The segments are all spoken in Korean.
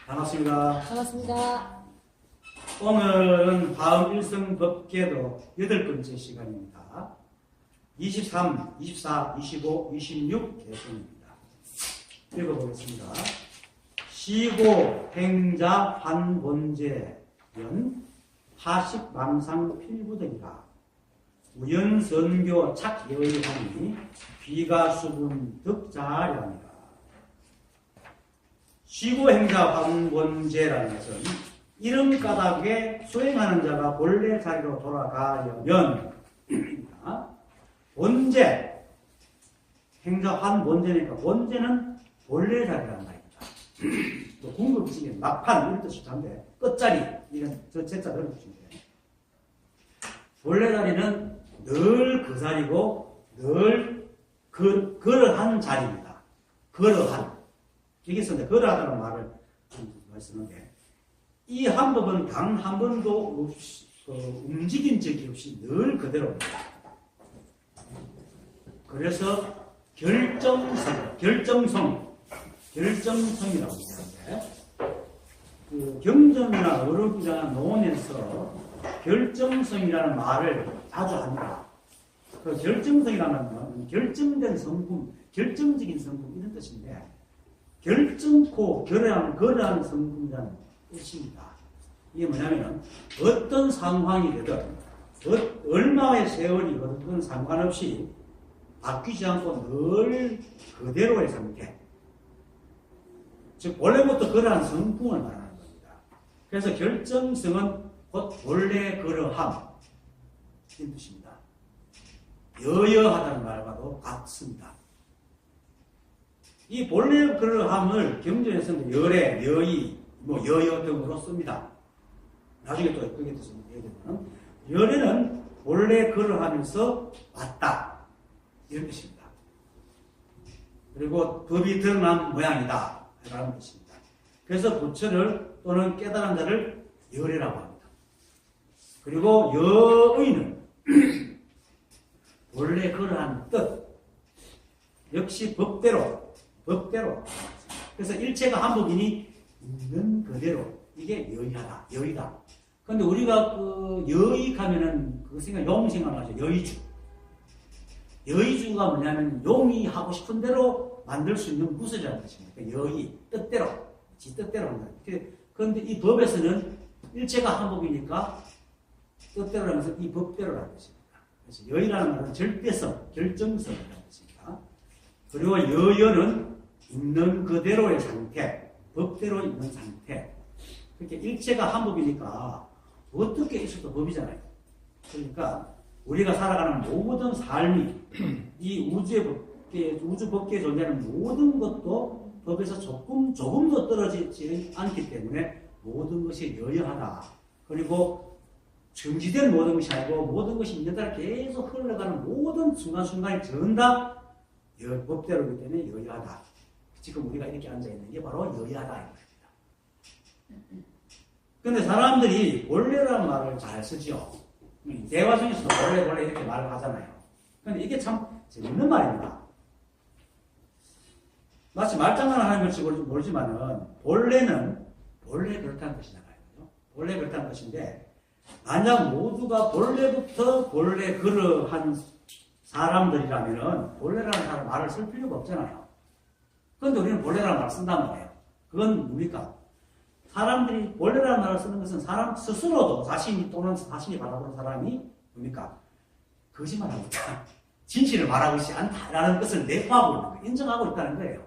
반갑습니다. 반갑습니다. 오늘은 화음 일성 법계도 8번째 시간입니다. 23, 24, 25, 26 개성입니다. 읽어보겠습니다. 시고 행자 환본제연 하식망상 필부등이라 우연선교 착여의하니 귀가수분 득자하려니라. 시고행자 환본제라는 것은 이름가닥에 수행하는 자가 본래 자리로 돌아가려면 본제, 행자 환본제니까 본제는 본래 자리라는 말입니다. 또 궁극적인 막판 이런 뜻이 한데 끝자리 이런 저 제자 그런 뜻인데 본래 자리는 늘 그 자리고 늘 그러한 자리입니다. 그러한 여기서 이제 그러하다는 말을 말씀하는데 이 한법은 단 한 번도 없이, 움직인 적이 없이 늘 그대로입니다. 그래서 결정성이라고 하는데 그 경전이나 어록이나 논에서 결정성이라는 말을 자주 합니다. 그 결정성이라는 건 결정된 성품, 결정적인 성품 이런 뜻인데 결정코 그러한 성품이라는 뜻입니다. 이게 뭐냐면 어떤 상황이 되든 얼마의 세월이 어떤 상관없이 바뀌지 않고 늘 그대로의 상태. 즉 원래부터 그러한 성품을 말하는 겁니다. 그래서 결정성은 곧 원래 그러함 이런 뜻입니다. 여여하다는 말과도 같습니다. 이 본래 그러함을 경전에서는 열애, 여의, 여여 등으로 씁니다. 나중에 또 그게 뜻을 얘기하면 열애는 본래 그러하면서 왔다 이런 뜻입니다. 그리고 법이 드러난 모양이다 라는 뜻입니다. 그래서 부처를 또는 깨달은 자를 열애라고 합니다. 그리고 여의는 본래 그러한 뜻 역시 법대로 그래서 일체가 한법이니 있는 그대로 이게 여의다. 근데 우리가 그 여의하면은 그 생각 용 생각나죠. 여의주가 뭐냐면 용이 하고 싶은 대로 만들 수 있는 구슬이라는 뜻입니다. 그러니까 여의 뜻대로 지 뜻대로 한다. 그런데 이 법에서는 일체가 한법이니까 뜻대로 하면서 이 법대로라는 뜻입니다. 그래서 여의라는 말은 절대성, 결정성이라는 뜻입니다. 그리고 여여는 있는 그대로의 상태, 법대로 있는 상태. 그렇게 일체가 한법이니까 어떻게 있어도 법이잖아요. 그러니까 우리가 살아가는 모든 삶이 이 우주 법계에 존재하는 모든 것도 법에서 조금도 떨어지지 않기 때문에 모든 것이 여여하다. 그리고 정지된 모든 것이 아니고 모든 것이 있는 대로 계속 흘러가는 모든 순간순간이 전부 다 법대로이기 때문에 여여하다. 지금 우리가 이렇게 앉아있는 게 바로 여여하다 이 것입니다. 근데 사람들이 본래라는 말을 잘 쓰죠. 대화 중에서도 본래 이렇게 말을 하잖아요. 근데 이게 참 재밌는 말입니다. 마치 말장난을 하는 것이 모르지만은 본래 그렇다는 뜻이잖아요. 본래 그렇다는 뜻인데 만약 모두가 본래부터 본래 그러한 사람들이라면은 본래라는 말을 쓸 필요가 없잖아요. 그런데 우리는 본래라는 말을 쓴단 말이에요. 그건 뭡니까? 사람들이 본래라는 말을 쓰는 것은 사람 스스로도 자신이 또는 자신이 바라보는 사람이 뭡니까? 거짓말하고 있다. 진실을 말하고 있지 않다라는 것을 내포하고 있는 거예요. 인정하고 있다는 거예요.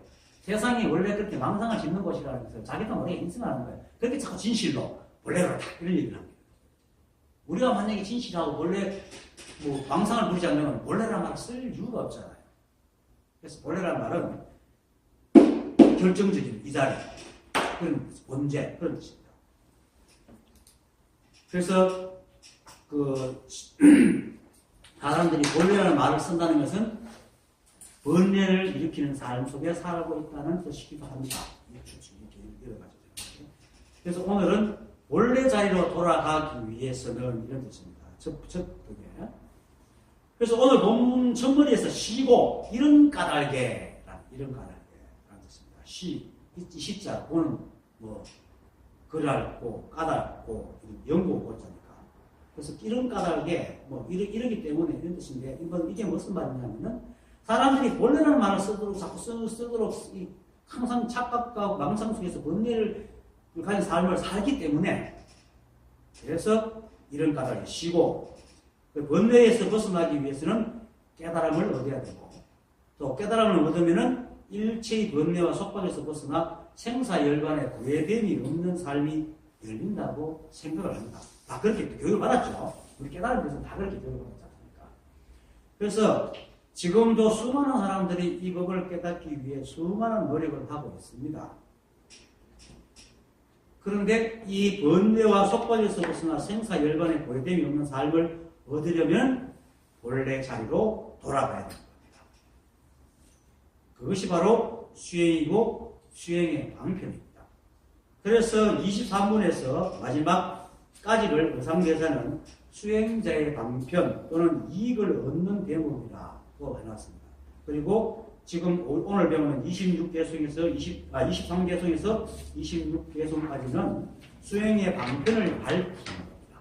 세상이 원래 그렇게 망상을 짓는 곳이라면서 자기도 모르게 인정하는 거예요. 그렇게 자꾸 진실로 본래 그렇다 이런 얘기를 합니다. 우리가 만약에 진실하고 본래 망상을 부리지 않으면 본래라는 말을 쓸 이유가 없잖아요. 그래서 본래라는 말은 결정적인 이 자리 그런 본제 그런 뜻입니다. 그래서 사람들이 본래라는 말을 쓴다는 것은 번뇌를 일으키는 삶 속에 살고 있다는 뜻이기도 합니다. 이렇게 여러 가지. 그래서 오늘은 본래 자리로 돌아가기 위해서는 이런 뜻입니다. 그게. 그래서 오늘 본문 첫머리에서 시고 이런 까닭에라는 뜻입니다. 이 시자 보는 그랄고 까닭고 연고 고자니까. 그래서 이런 까닭에 뭐 이러기 때문에 이런 뜻인데 이게 무슨 말이냐면은 사람들이 본래라는 말을 쓰도록 자꾸 쓰도록 항상 착각과 망상 속에서 번뇌를 가진 삶을 살기 때문에 그래서 이런 까닭이 쉬고 그 번뇌에서 벗어나기 위해서는 깨달음을 얻어야 되고 또 깨달음을 얻으면은 일체의 번뇌와 속박에서 벗어나 생사열반에 구애됨이 없는 삶이 열린다고 생각을 합니다. 다 그렇게 교육을 받았죠. 우리 깨달음에 대해서 다 그렇게 교육을 받았지 않습니까? 그래서 지금도 수많은 사람들이 이 법을 깨닫기 위해 수많은 노력을 하고 있습니다. 그런데 이 번뇌와 속박에서 벗어나 생사열반에 구애됨이 없는 삶을 얻으려면 본래 자리로 돌아가야 됩니다. 그것이 바로 수행이고 수행의 방편입니다. 그래서 23분에서 마지막까지를 의상대사는 수행자의 방편 또는 이익을 얻는 대목이라고 해놨습니다. 그리고 지금 오늘 배우는 23개송에서 26개송까지는 수행의 방편을 밝히는 겁니다.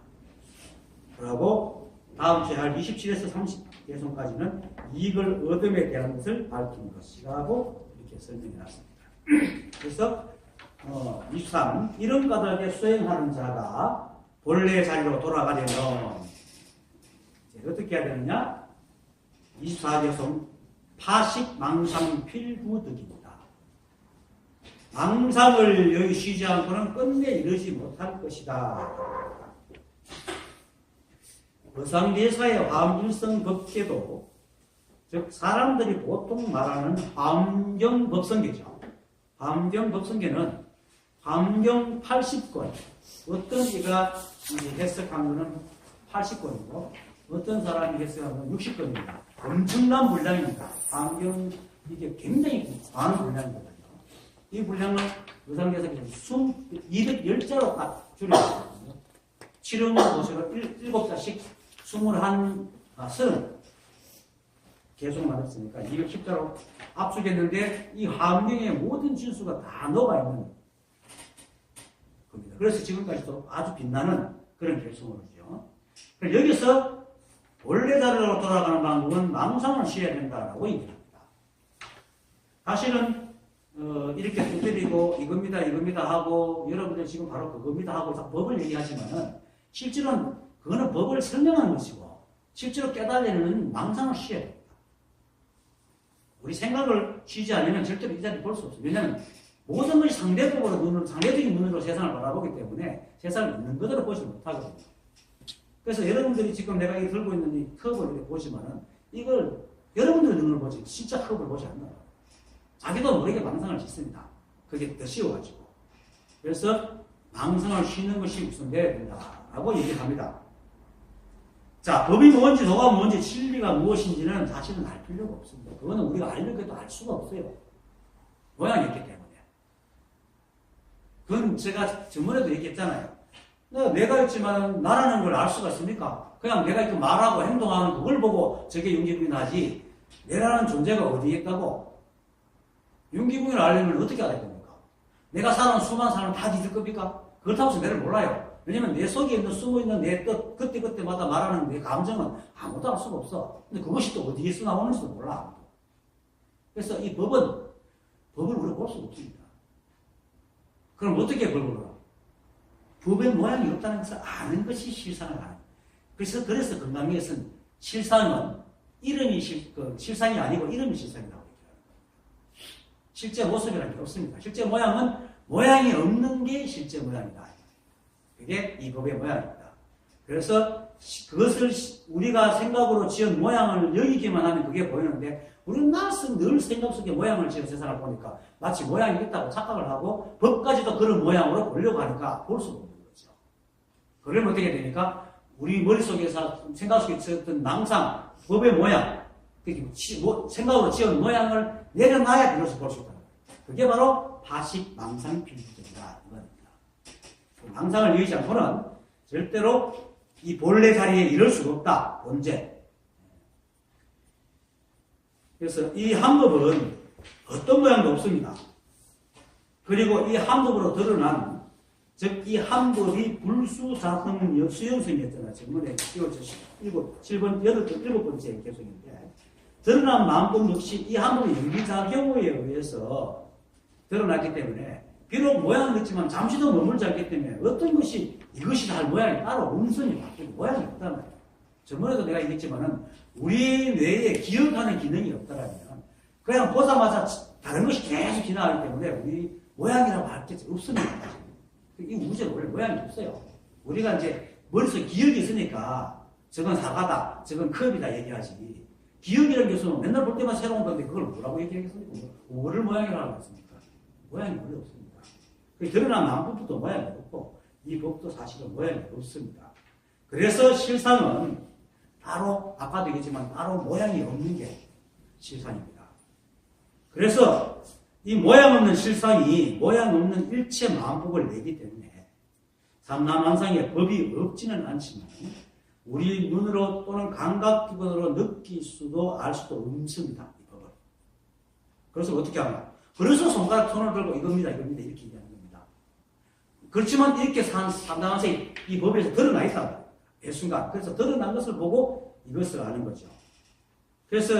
그리고 다음 주에 할 27에서 30개송까지는 이익을 얻음에 대한 것을 밝힌 것이라고 이렇게 설명해놨습니다. 그래서 23 이런 까닭에 수행하는 자가 본래 자리로 돌아가려면 어떻게 해야 되느냐? 24개송 파식 망상 필구득입니다. 망상을 여기 쉬지 않고는 끝내 이르지 못할 것이다. 의상대사의 화엄일성 법계도 즉 사람들이 보통 말하는 화엄경법성계죠. 화엄경법성계는 화엄경 80권 어떤 이가 해석한 거는 80권이고 어떤 사람이 해석한 거는 60권입니다. 엄청난 분량입니다. 화엄경 이게 굉장히 많은 분량이거든요. 이 분량을 의상대사께서 210자로 딱 줄여놨거든요. 7원 보시고 7자씩 30 계속 말했으니까 210자로 압축했는데 이 화엄경의 모든 진수가 다 녹아있는 겁니다. 그래서 지금까지도 아주 빛나는 그런 결성으로죠. 여기서 원래 자리로 돌아가는 방법은 망상을 쉬어야 된다라고 얘기합니다. 사실은 이렇게 두드리고 이겁니다 하고 여러분들 지금 바로 그겁니다 하고 법을 얘기하지만은 실제로는 그거는 법을 설명하는 것이고 실제로 깨달으려면 망상을 쉬어야 됩니다. 우리 생각을 쉬지 않으면 절대로 이 자리를 볼 수 없어요. 왜냐하면 모든 것이 상대적인 눈으로 세상을 바라보기 때문에 세상을 있는 그대로 보지 못하거든요. 그래서 여러분들이 지금 내가 이 들고 있는 이 컵을 이렇게 보지만은 이걸 여러분들의 눈으로 보지 진짜 컵을 보지 않나요? 자기도 모르게 망상을 짓습니다. 그게 더 쉬워가지고. 그래서 망상을 쉬는 것이 우선돼야 된다라고 얘기를 합니다. 자, 법이 뭔지, 도가 뭔지, 진리가 무엇인지는 사실은 알 필요가 없습니다. 그거는 우리가 알려고 해도 알 수가 없어요. 모양이 있기 때문에. 그건 제가 저번에도 얘기했잖아요. 내가 있지만 나라는 걸 알 수가 있습니까? 그냥 내가 이렇게 말하고 행동하는 그걸 보고 저게 윤기부인하지 내라는 존재가 어디에 있다고? 윤기부인을 알려면 어떻게 알아야 됩니까? 내가 사는 수많은 사람은 다 뒤질 겁니까? 그렇다고 해서 내를 몰라요. 왜냐면 내 속에 있는 숨어있는 내 뜻, 그때그때마다 말하는 내 감정은 아무도 알 수가 없어. 근데 그것이 또 어디에서 나오는지도 몰라. 그래서 이 법을 우리가 볼 수가 없습니다. 그럼 어떻게 법을 알아? 법의 모양이 없다는 것을 아는 것이 실상을 아는 거예요. 그래서 건강에서는 실상은 이름이 실상이 아니고 이름이 실상이라고 얘기하는 거예요. 실제 모습이라는 게 없습니다. 실제 모양은 모양이 없는 게 실제 모양이다. 그게 이 법의 모양입니다. 그래서 그것을 우리가 생각으로 지은 모양을 여기기만 하면 그게 보이는데 우리는 늘 생각 속에 모양을 지어 세상을 보니까 마치 모양이 있다고 착각을 하고 법까지도 그런 모양으로 보려고 하니까 볼 수가 없는 거죠. 그러면 어떻게 되니까 우리 머릿속에서 생각 속에 있었던 망상, 법의 모양, 생각으로 지은 모양을 내려놔야 비로소 볼 수 있다는 거예요. 그게 바로 파식 망상 필수적이다. 이겁니다. 망상을 이기지 않고는 절대로 이 본래 자리에 이를 수가 없다. 언제? 그래서 이 한법은 어떤 모양도 없습니다. 그리고 이 한법으로 드러난 즉, 이 한법이 불수자성 수용성이었잖아. 전문에 7번, 7번째 개성인데, 드러난 마음법 역시 이 한법의 연기작용에 의해서 드러났기 때문에, 비록 모양은 있지만 잠시도 머물지 않기 때문에 어떤 것이 이것이 할 모양이 따로 음성이 바뀌고 모양이 없단 말이야. 저번에도 내가 얘기했지만은 우리 뇌에 기억하는 기능이 없다라면 그냥 보자마자 다른 것이 계속 지나가기 때문에 우리 모양이라고 할 게 없습니다. 이 우주에 원래 모양이 없어요. 우리가 이제 머릿속에 기억이 있으니까 저건 사과다, 저건 컵이다 얘기하지. 기억이라는 것은 맨날 볼 때만 새로운 건데 그걸 뭐라고 얘기하겠습니까? 뭐를 모양이라고 하겠습니까? 모양이 원래 없습니다. 드러난 마음법도 모양이 없고 이 법도 사실은 모양이 없습니다. 그래서 실상은 따로 아까도 얘기했지만 따로 모양이 없는 게 실상입니다. 그래서 이 모양 없는 실상이 모양 없는 일체 마음법을 내기 때문에 삼라만상에 법이 없지는 않지만 우리 눈으로 또는 감각기관으로 느낄 수도 알 수도 없습니다. 이 법을. 그래서 어떻게 하냐? 그래서 손을 들고 이겁니다 이렇게 얘기하는 겁니다. 그렇지만 이렇게 삼라만상이 이 법에서 드러나 있다. 일순간. 그래서 드러난 것을 보고 이것을 아는 거죠. 그래서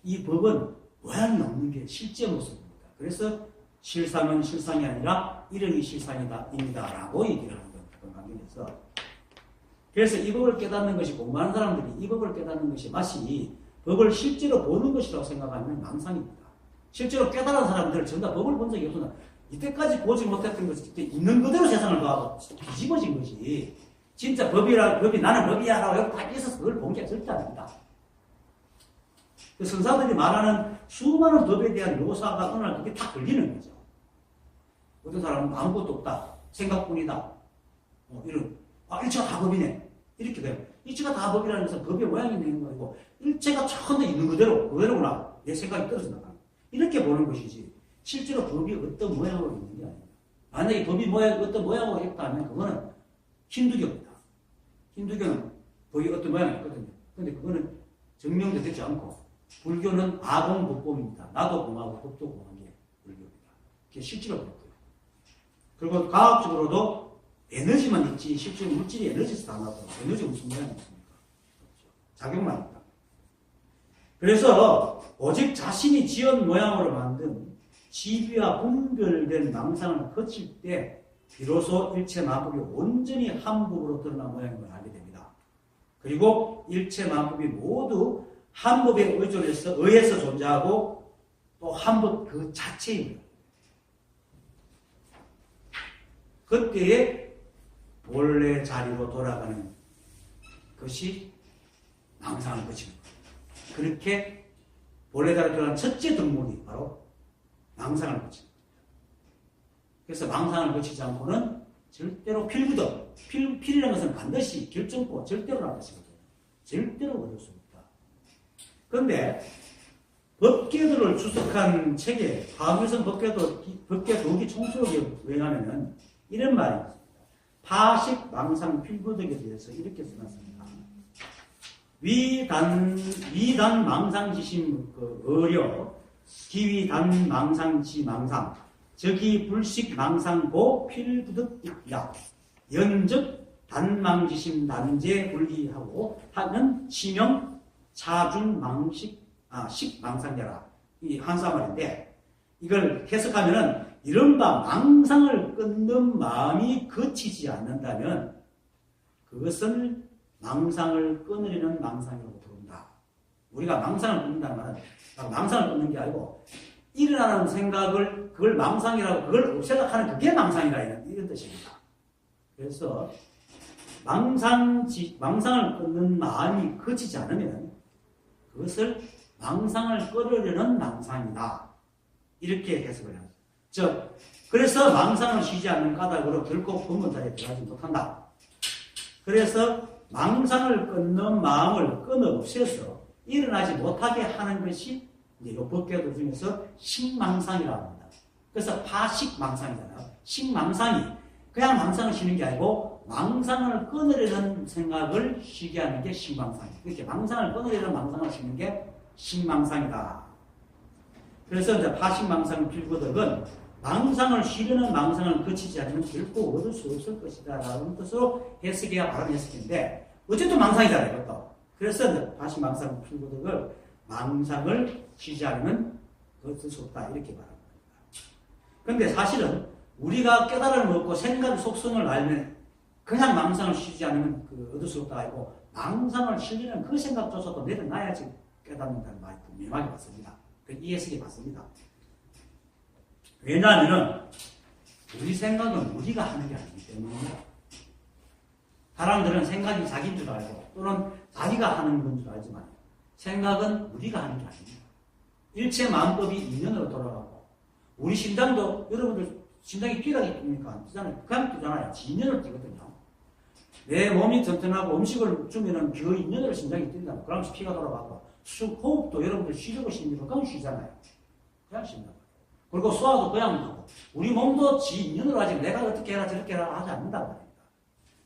이 법은 모양이 없는 게 실제 모습입니다. 그래서 실상은 실상이 아니라 이름이 실상이다 라고 얘기를 하는 겁니다. 그 관계에서. 그래서 이 법을 깨닫는 것이 공부하는 사람들이 이 법을 깨닫는 것이 마치 법을 실제로 보는 것이라고 생각하면 망상입니다. 실제로 깨달은 사람들은 전부 다 법을 본 적이 없구나. 이때까지 보지 못했던 것이 있는 그대로 세상을 봐도 뒤집어진 것이 진짜 법이 나는 법이야 라고 여기 딱 있어서 그걸 본 게 절대 아닙니다. 선사들이 말하는 수많은 법에 대한 묘사가 어느 날 그게 딱 걸리는 거죠. 어떤 사람은 아무것도 없다. 생각뿐이다. 이런, 일체가 다 법이네. 이렇게 돼요. 일체가 다 법이라는 것은 법의 모양이 있는 거고, 일체가 처음에 있는 그대로구나. 내 생각이 떨어져 나가는. 이렇게 보는 것이지, 실제로 법이 어떤 모양으로 있는 게 아닙니다. 만약에 법이 어떤 모양으로 있다면 그거는 힌두교입니다. 힌두교는 법이 어떤 모양이 있거든요. 근데 그거는 증명도 되지 않고, 불교는 아공법법입니다. 나도 공하고 법도 공한 게 불교입니다. 그게 실제로 그렇고요. 그리고 과학적으로도 에너지만 있지 실제 물질이 에너지에서 다 나와요. 에너지가 무슨 모양이 있습니까? 그렇죠. 작용만 있다. 그래서 오직 자신이 지은 모양으로 만든 지비와 분별된 망상을 거칠 때 비로소 일체 만법이 온전히 한 법으로 드러난 모양임을 알게 됩니다. 그리고 일체 만법이 모두 한 법에 의해서 존재하고 또 한 법 그 자체입니다. 그때에 본래 자리로 돌아가는 것이 망상을 거치는 거예요. 그렇게 본래 자리로 돌아가는 첫째 덕목이 바로 망상을 거치는 거예요. 그래서 망상을 거치지 않고는 절대로 필구덕, 필이라는 것은 반드시 결정코 절대로 나는 것이거든요. 절대로 얻을 수 없다. 그런데 법계도를 주석한 책에 화교성 법계 도기 총수록에 의하면은 이런 말이 있습니다. 파식 망상 필구덕에 대해서 이렇게 써놨습니다. 위단 망상지심 어려 기위단 망상지 망상 적이 불식 망상고 필구덕이다. 연적 단망지심 단제 분리하고 하는 시명 차중 식 망상자라. 이 한사말인데 이걸 해석하면은 이른바 망상을 끊는 마음이 거치지 않는다면 그것을 망상을 끊으려는 망상이라고 부른다. 우리가 망상을 끊는다는 말은 망상을 끊는 게 아니고 일어나는 생각을 그걸 망상이라고 그걸 없애려 하는 그게 망상이라 이런 뜻입니다. 그래서 망상을 끊는 마음이 거치지 않으면 그것을 망상을 끊으려는 망상이다. 이렇게 해석을 합니다. 즉, 그래서 망상을 쉬지 않는 까닭으로 결코 법문자리에 들어가지 못한다. 그래서 망상을 끊는 마음을 끊어 없애서 일어나지 못하게 하는 것이 이제 이 법계도 중에서 식망상이라고 합니다. 그래서 파식망상이잖아요. 식망상이 그냥 망상을 쉬는 게 아니고 망상을 끊으려는 생각을 쉬게 하는 게 식망상이에요. 이렇게 망상을 끊으려는 망상을 쉬는 게 식망상이다. 그래서 이제 파식망상 필구덕은 망상을 쉬려는 망상을 거치지 않으면 결코 얻을 수 없을 것이다 라는 뜻으로 해석해야 바른 해석인데 어쨌든 망상이잖아요. 이것도. 그래서 다시 망상 풀고덕을 망상을 쉬지 않으면 얻을 수 없다 이렇게 말합니다. 그런데 사실은 우리가 깨달음을 얻고 생각의 속성을 알면 그냥 망상을 쉬지 않으면 얻을 수 없다 하고 망상을 쉬려는 그 생각조차도 내려놔야지 깨닫는다는 말이 분명하게 맞습니다. 이 해석이 맞습니다. 왜냐하면 우리 생각은 우리가 하는 게 아니기 때문입니다. 사람들은 생각이 자기인 줄 알고 또는 자기가 하는 건 줄 알지만 생각은 우리가 하는 게 아닙니다. 일체 마음법이 인연으로 돌아가고 우리 심장도 여러분들 심장이 뛰라기 뜹니까? 뛰잖아요. 그냥 뛰잖아요. 인연으로 뛰거든요. 내 몸이 튼튼하고 음식을 주면은 그 인연으로 심장이 뛴다. 그러면서 피가 돌아가고 호흡도 여러분들 쉬려고 쉬니까 그냥 쉬잖아요. 그냥 쉰다. 그리고 소화도 그냥 하고 우리 몸도 지 인연으로 하지 내가 어떻게 해라 저렇게 해라 하지 않는다고 말입니다.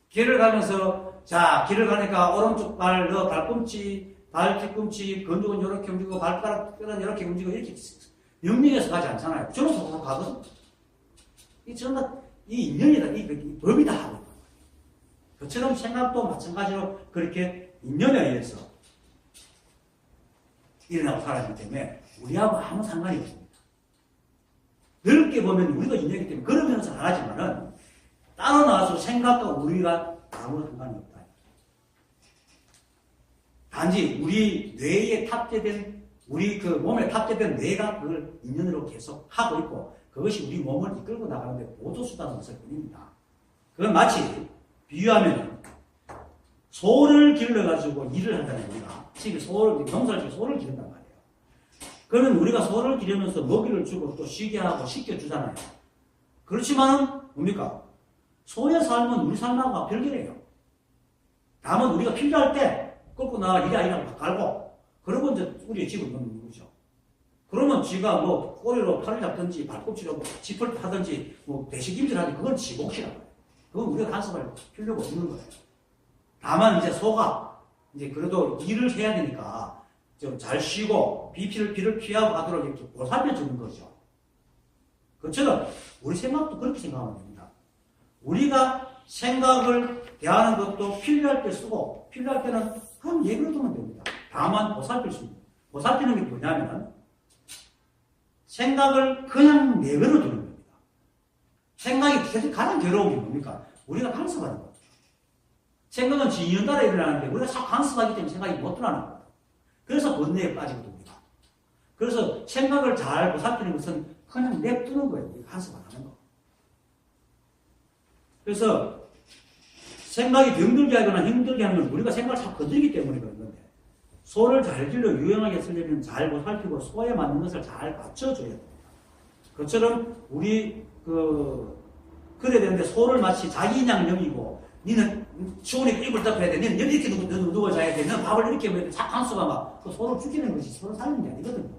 길을 가면서 자 길을 가니까 오른쪽 발 너 발꿈치 발 뒤꿈치 근육은 이렇게 움직이고 발가락 뼈는 이렇게 움직이고 이렇게 명령해서 가지 않잖아요. 저는 속으로 가거든. 이 전부 이 인연이다. 이 법이다 하고 그처럼 생각도 마찬가지로 그렇게 인연에 의해서 일어나고 살아가기 때문에 우리하고 아무 상관이 없습니다. 넓게 보면 우리도 인연이기 때문에 그러면서 안 하지만은 따로 나와서 생각과 우리가 아무 상관이 없다. 단지 우리 뇌에 탑재된 우리 그 몸에 탑재된 뇌가 그걸 인연으로 계속 하고 있고 그것이 우리 몸을 이끌고 나가는데 보조수단으로 쓸 뿐입니다. 그건 마치 비유하면 소를 길러가지고 일을 한다는 우리가 지금 소를 농사를 지고 소를 기른단 말이에요. 그러면 우리가 소를 기르면서 먹이를 주고 또 쉬게 하고 씻겨주잖아요. 그렇지만은 뭡니까? 소의 삶은 우리 삶하고 별개래요. 다만 우리가 필요할 때 끌고 나가 이리 아니라고 갈고 그러고 이제 우리의 집을 넣는 거죠. 그러면 지가 뭐 꼬리로 팔을 잡든지 발꿈치로 짚을 하든지 뭐 대식임질하든지 그건 지 몫이라고 해요. 그건 우리가 간섭할 필요가 없는 거예요. 다만 이제 소가 이제 그래도 일을 해야 되니까 좀 잘 쉬고 비를 피하고 하도록 이렇게 보살펴 주는 거죠. 그처럼 우리 생각도 그렇게 생각하면 됩니다. 우리가 생각을 대하는 것도 필요할 때 쓰고 필요할 때는 그냥 얘기를 두면 됩니다. 다만 보살필 수 있는 보살피는 게 뭐냐면 생각을 그냥 내버려 두는 겁니다. 생각이 가장 괴로운 게 뭡니까? 우리가 간섭하는 거죠. 생각은 진연 따라 일어나는데 우리가 자꾸 간섭하기 때문에 생각이 못 드러나는 거예요. 그래서 번뇌에 빠지게 됩니다. 그래서 생각을 잘 보살피는 것은 그냥 냅두는 거예요. 간섭 안 하는 거. 그래서 생각이 병들게 하거나 힘들게 하는 건 우리가 생각을 자꾸 건드리기 때문에 그런 건데 소를 잘 길러 유용하게 쓰려면 잘 보살피고 소에 맞는 것을 잘 맞춰줘야 됩니다. 그처럼 우리 그래야 되는데 소를 마치 자기 인양 여기고 니는 추우니까 이불 덮어야 돼. 니는 여기 이렇게 누워 자야 돼. 너는 밥을 이렇게 먹어야 돼. 자꾸 한수가 막 그 소를 죽이는 것이 소를 살리는 게 아니거든요.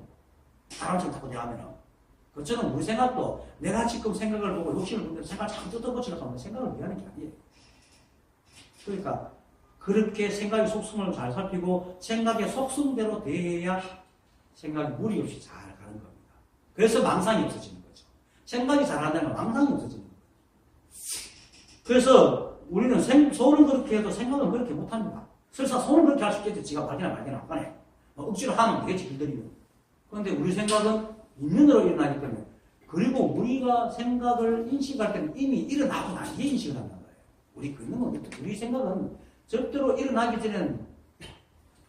사람처럼 자꾸 대하면은. 그처럼 우리 생각도 내가 지금 생각을 보고 욕심을 부리면서 생각을 자꾸 뜯어고치려고 하면 생각을 위하는 게 아니에요. 그러니까 그렇게 생각의 속성을 잘 살피고 생각의 속성대로 대해야 생각이 무리 없이 잘 가는 겁니다. 그래서 망상이 없어지는 거죠. 생각이 잘한다면 망상이 없어지는 거예요. 그래서 우리는 소는 그렇게 해도 생각은 그렇게 못합니다. 설사 소는 그렇게 할 수 있겠지. 지가 발견하 안 하네. 억지로 하면 되겠지. 길들이면. 그런데 우리 생각은 인연으로 일어나기 때문에 그리고 우리가 생각을 인식할 때는 이미 일어나고 난 뒤에 인식을 한단 말이에요. 우리 걷는 우리 생각은 절대로 일어나기 전에는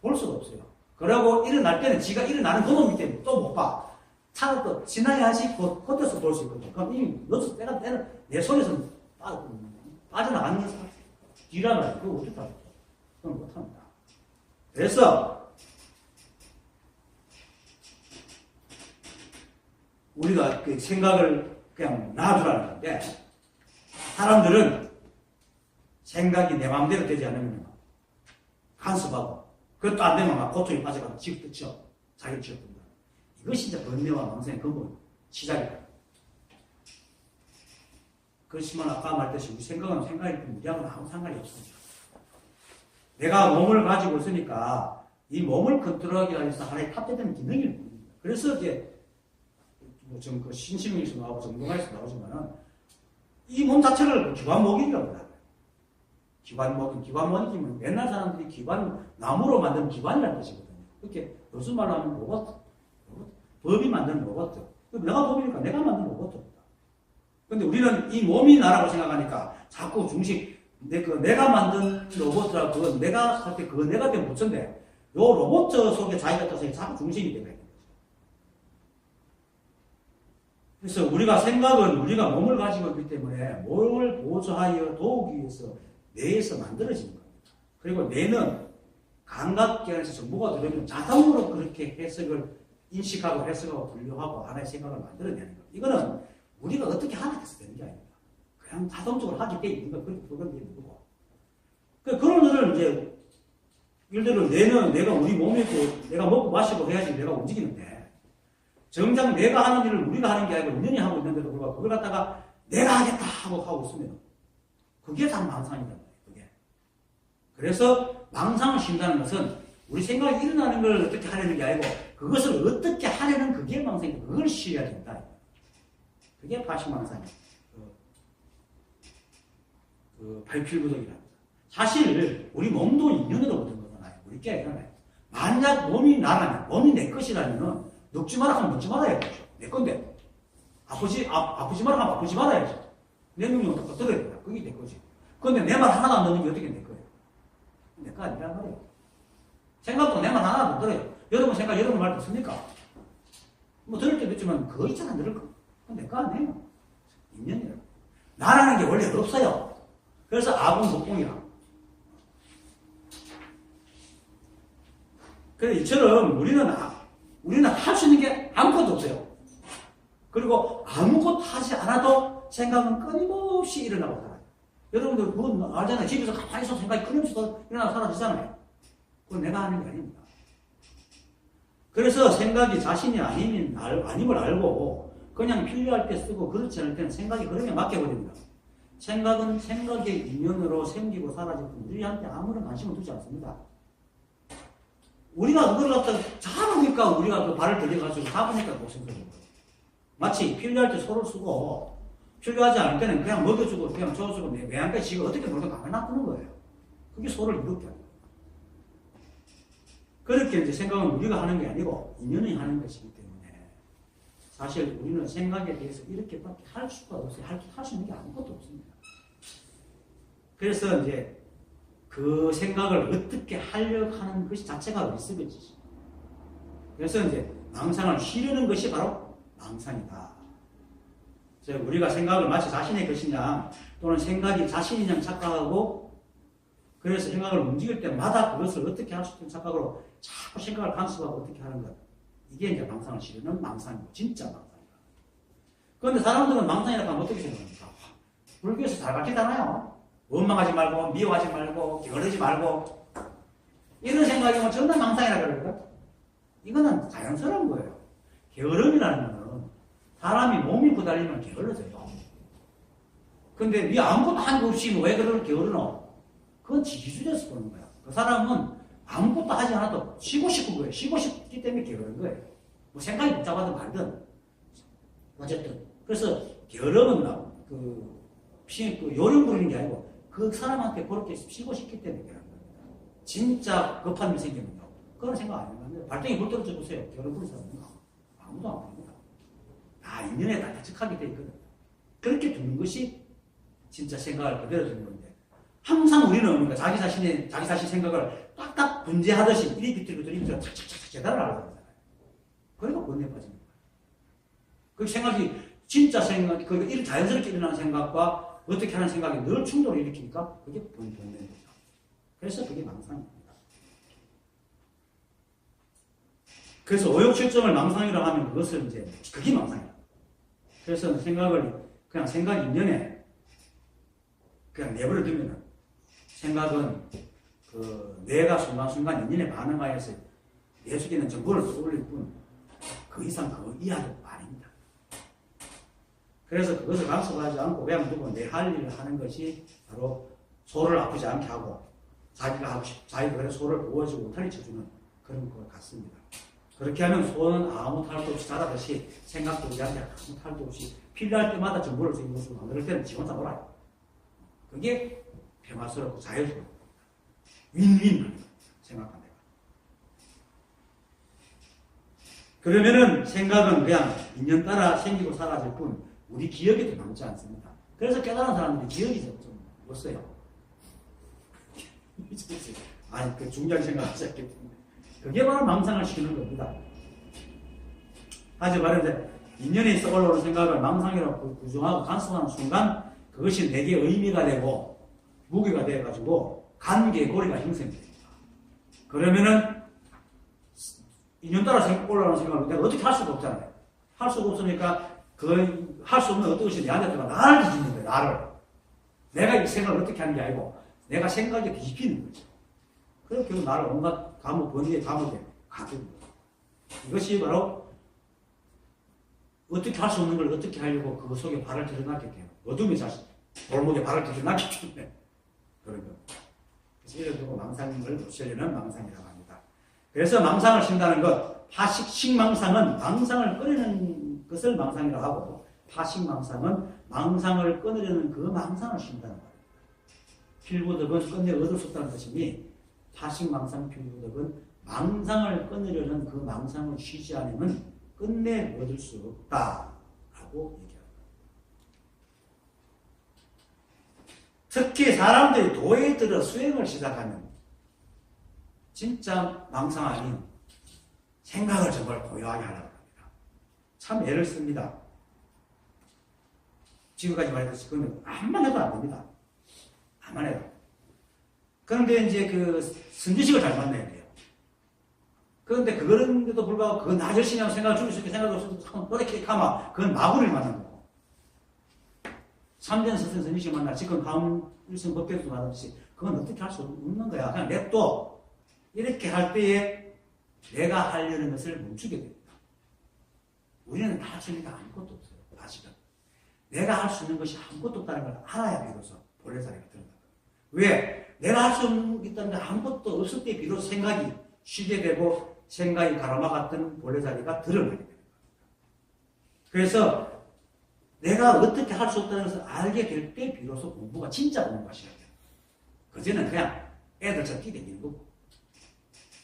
볼 수가 없어요. 그러고 일어날 때는 지가 일어나는 그놈이기 때문에 또 못 봐. 차가 또 지나야지 겉에서 볼 수 있거든요. 그럼 이미 너도 때는 내 손에서 빠져나가는 뒤란 말이에요. 그거 어떻게 하죠? 그건 못합니다. 그래서 우리가 그 생각을 그냥 놔두라는 건데 사람들은 생각이 내 마음대로 되지 않으면 간섭하고 그것도 안 되면 막 고통이 빠져가고 지긋지긋 자기를 지어본다. 이것이 이제 번뇌와 망상의 근본 시작이다. 그렇지만 아까 말했듯이 우리 생각은 생각일 뿐 우리하고는 아무 상관이 없습니다. 내가 몸을 가지고 있으니까 이 몸을 컨트롤하기 위해서 하나의 탑재되는 기능일 뿐입니다. 그래서 이제 뭐 지금 그 신심에서 나오고 정동아에서 나오지만은 이 몸 자체를 기관목이라고 해요. 기관목이면 옛날 사람들이 나무로 만든 기관이라는 뜻이거든요. 그렇게 요즘 말로 하면 로봇. 법이 만든 로봇. 내가 법이니까 내가 만든 로봇. 근데 우리는 이 몸이 나라고 생각하니까 자꾸 내가 만든 로봇이라고 그건 내가 할 때 그거 내가 되면 못쳤는데 요 로봇 속에 자기가 떠서 자꾸 중심이 되는 거죠. 그래서 우리가 생각은 우리가 몸을 가지고 있기 때문에 몸을 보조하여 도우기 위해서 뇌에서 만들어지는 겁니다. 그리고 뇌는 감각기관에서 정보가 들어오면 자동으로 그렇게 인식하고 해석하고 분류하고 하나의 생각을 만들어내는 거예요. 이거는 우리가 어떻게 하나 해서 되는 게 아닙니다. 그냥 자동적으로 하게 돼 있는 거, 그렇게 그건 되는 거고. 그런 거를 이제, 예를 들어, 내가 우리 몸이고, 내가 먹고 마시고 해야지 내가 움직이는데, 정작 내가 하는 일을 우리가 하는 게 아니고, 인연이 하고 있는데도 불구하고, 그걸 갖다가 내가 하겠다 하고 있으면, 그게 다 망상이란 말이에요, 그게. 그래서, 망상을 쉰다는 것은, 우리 생각이 일어나는 걸 어떻게 하려는 게 아니고, 그것을 어떻게 하려는 그게 망상이다. 그걸 쉬어야 된다. 그게 파시망상이에요. 발필부덕이랍니다. 사실 우리 몸도 인연으로 얻은 거잖아요. 우리 게 아니잖아요. 만약 몸이 나라면, 몸이 내 것이라면 늙지 마라 하면 늙지 말아야죠. 내 건데. 아프지 마라 하면 아프지 말아야죠. 내 능력은 또 들어야 된다. 그게 내 거지. 그런데 내 말 하나도 안 듣는 게 어떻게 내 거예요? 내 거 아니란 말이에요. 생각도 내 말 하나도 못 들어요. 여러분 생각, 여러분 말 듣습니까? 뭐 들을 때도 있지만 거의 잘 안 들을 거. 내 거 아니에요. 인연이라고. 나라는 게 원래 없어요. 그래서 아분복공이라. 그래서 이처럼 우리는 할 수 있는 게 아무것도 없어요. 그리고 아무것도 하지 않아도 생각은 끊임없이 일어나고 살아요. 여러분들 그건 알잖아요. 집에서 가만히 있어도 생각이 끊임없이 일어나고 사라지잖아요. 그건 내가 하는 게 아닙니다. 그래서 생각이 자신이 아님을 알고 그냥 필요할 때 쓰고 그렇지 않을 때는 생각이 흐름에 맡겨버립니다. 생각은 생각의 인연으로 생기고 사라질 뿐 우리한테 아무런 관심을 두지 않습니다. 우리가 그걸 갖다 잡으니까 우리가 그 발을 들여가지고 잡으니까 고생스러운 거예요. 마치 필요할 때 소를 쓰고 필요하지 않을 때는 그냥 먹여주고 그냥 줘주고 매한까지 지가 어떻게 놀든 가만히 놔두는 거예요. 그게 소를 이롭게 하는 거예요. 그렇게 이제 생각은 우리가 하는 게 아니고 인연이 하는 것이기 때문에 사실 우리는 생각에 대해서 이렇게밖에 할 수가 없어요. 할 수 있는 게 아무것도 없습니다. 그래서 이제 그 생각을 어떻게 하려고 하는 것이 자체가 리스크지. 그래서 이제 망상을 쉬려는 것이 바로 망상이다. 그래서 우리가 생각을 마치 자신의 것이냐 또는 생각이 자신이냐 착각하고 그래서 생각을 움직일 때마다 그것을 어떻게 할 수 있는 착각으로 자꾸 생각을 간섭하고 어떻게 하는 것. 이게 이제 망상을 쉬려는 망상이고 진짜 망상이다. 그런데 사람들은 망상이라고 하면 어떻게 생각합니까? 불교에서 잘 가르치잖아요. 원망하지 말고 미워하지 말고 게으르지 말고 이런 생각이면 전부 망상이라고 그러거든. 이거는 자연스러운 거예요. 게으름이라는 거는 사람이 몸이 부달리면 게을러져요. 근데 네 아무것도 한 거 없이 왜 그걸 게으르노? 그건 지기주의에서 보는 거야. 그 사람은 아무것도 하지 않아도 쉬고 싶은 거예요. 쉬고 싶기 때문에 게으른 거예요. 뭐 생각이 복잡하든 말든 어쨌든 그래서 게으름은 요령 부리는 게 아니고 그 사람한테 그렇게 쉬고 싶기 때문에 그런 겁니다. 진짜 급한 일 생기면 그런 생각 안 해요. 발등에 불 떨어져 보세요. 결혼 부른 사람은 아무도 안 합니다. 다 인연에 다 예측하게 돼 있거든. 그렇게 두는 것이 진짜 생각을 그대로 두는 건데 항상 우리는 그러니까 자기 자신 생각을 딱딱 분재하듯이 이리 비틀고 저리 비틀고 착착착 재단을 하려고 하잖아요. 그러니까 번뇌에 빠지는 거예요. 그 생각이 진짜 생각, 그 자연스럽게 일어나는 생각과 어떻게 하는 생각이 늘 충돌을 일으키니까 그게 번뇌인 거죠. 그래서 그게 망상입니다. 그래서 오욕칠점을 망상이라고 하면 그것을 이제 그게 망상이다. 그래서 생각을 그냥 생각 인연에 그냥 내버려 두면은 생각은 뇌가 순간순간 인연에 반응하여서 내 속에 있는 정보를 쏘올릴 뿐 그 이상 그 이하도 아닙니다. 그래서 그것을 간섭하지 않고 그냥 두고 내 할 일을 하는 것이 바로 소를 아프지 않게 하고 자기가 그래서 소를 보호해주고 탈리쳐주는 그런 것 같습니다. 그렇게 하면 소는 아무 탈도 없이 자라듯이 생각도 우리한테 아무 탈도 없이 필요할 때마다 정보를 주는 것으로 만들 때는 지 혼자 놀아요. 그게 평화스럽고 자유스럽고 윈윈 생각합니다. 그러면은 생각은 그냥 인연 따라 생기고 사라질 뿐 우리 기억에도 남지 않습니다. 그래서 깨달은 사람들이 기억이 좀 없어요. 아니, 그 중요한 생각을 하셨기 때문에. 그게 바로 망상을 시키는 겁니다. 다시 말해서 인연에 있어 올라오는 생각을 망상이라고 부정하고 간섭하는 순간 그것이 내게 의미가 되고 무게가 되어가지고 관계고리가 형성이 됩니다. 그러면은 인연 따라 올라오는 생각을 내가 어떻게 할 수가 없잖아요. 할 수가 없으니까 그 할 수 없는 어떤 것이 내한테 들어가 나를 뒤집는 거예요. 나를. 내가 이 생각을 어떻게 하는 게 아니고 내가 생각에 뒤집히는 거죠. 그래서 결국 나를 온갖 감옥, 번뇌의 감옥에 가두는 거예요. 이것이 바로 어떻게 할 수 없는 걸 어떻게 하려고 그거 속에 발을 들여놨기 때문에 어둠의 자식, 골목에 발을 들여놨기 때문에 그런 겁니다. 그래서 이를 두고 망상을 없애려는 망상이라고 합니다. 그래서 망상을 쉰다는 것, 파식망상은 망상을 끊는 것을 망상이라고 하고 파식망상은 망상을 끊으려는 그 망상을 쉰다는 거예요. 필부덕은 끝내 얻을 수 없다는 것이니 파식망상 필부덕은 망상을 끊으려는 그 망상을 쉬지 않으면 끝내 얻을 수 없다라고 얘기합니다. 특히 사람들이 도에 들어 수행을 시작하면 진짜 망상 아닌 생각을 정말 고요하게 하려고 합니다. 참 애를 씁니다. 지금까지 말했듯이 그건 암만 해도 안 됩니다. 암만 해도. 그런데 이제 그 선지식을 잘 만나야 돼요. 그런데 그런데도 불구하고 그건 나 열심히 하면 생각을 줄일 수 있게 생각을 없어도 노력해 가마 그건 마구를 만난 거고. 3전 서선 선지식 만나 지금 다음 일성 법계도 말하듯이 그건 어떻게 할 수 없는 거야. 그냥 냅둬. 이렇게 할 때에 내가 하려는 것을 멈추게 됩니다. 우리는 다 진리가 아무것도 없어요. 아직은. 내가 할 수 있는 것이 아무것도 없다는 걸 알아야 비로소 본래자리가 드러나요. 왜? 내가 할 수 있다는 게 아무것도 없을 때 비로소 생각이 쉬게 되고 생각이 가로막았던 본래자리가 드러나게 됩니다. 그래서 내가 어떻게 할 수 없다는 것을 알게 될 때 비로소 공부가 진짜 공부가 시작돼요. 그전에는 그냥 애들처럼 뛰대기는 거고.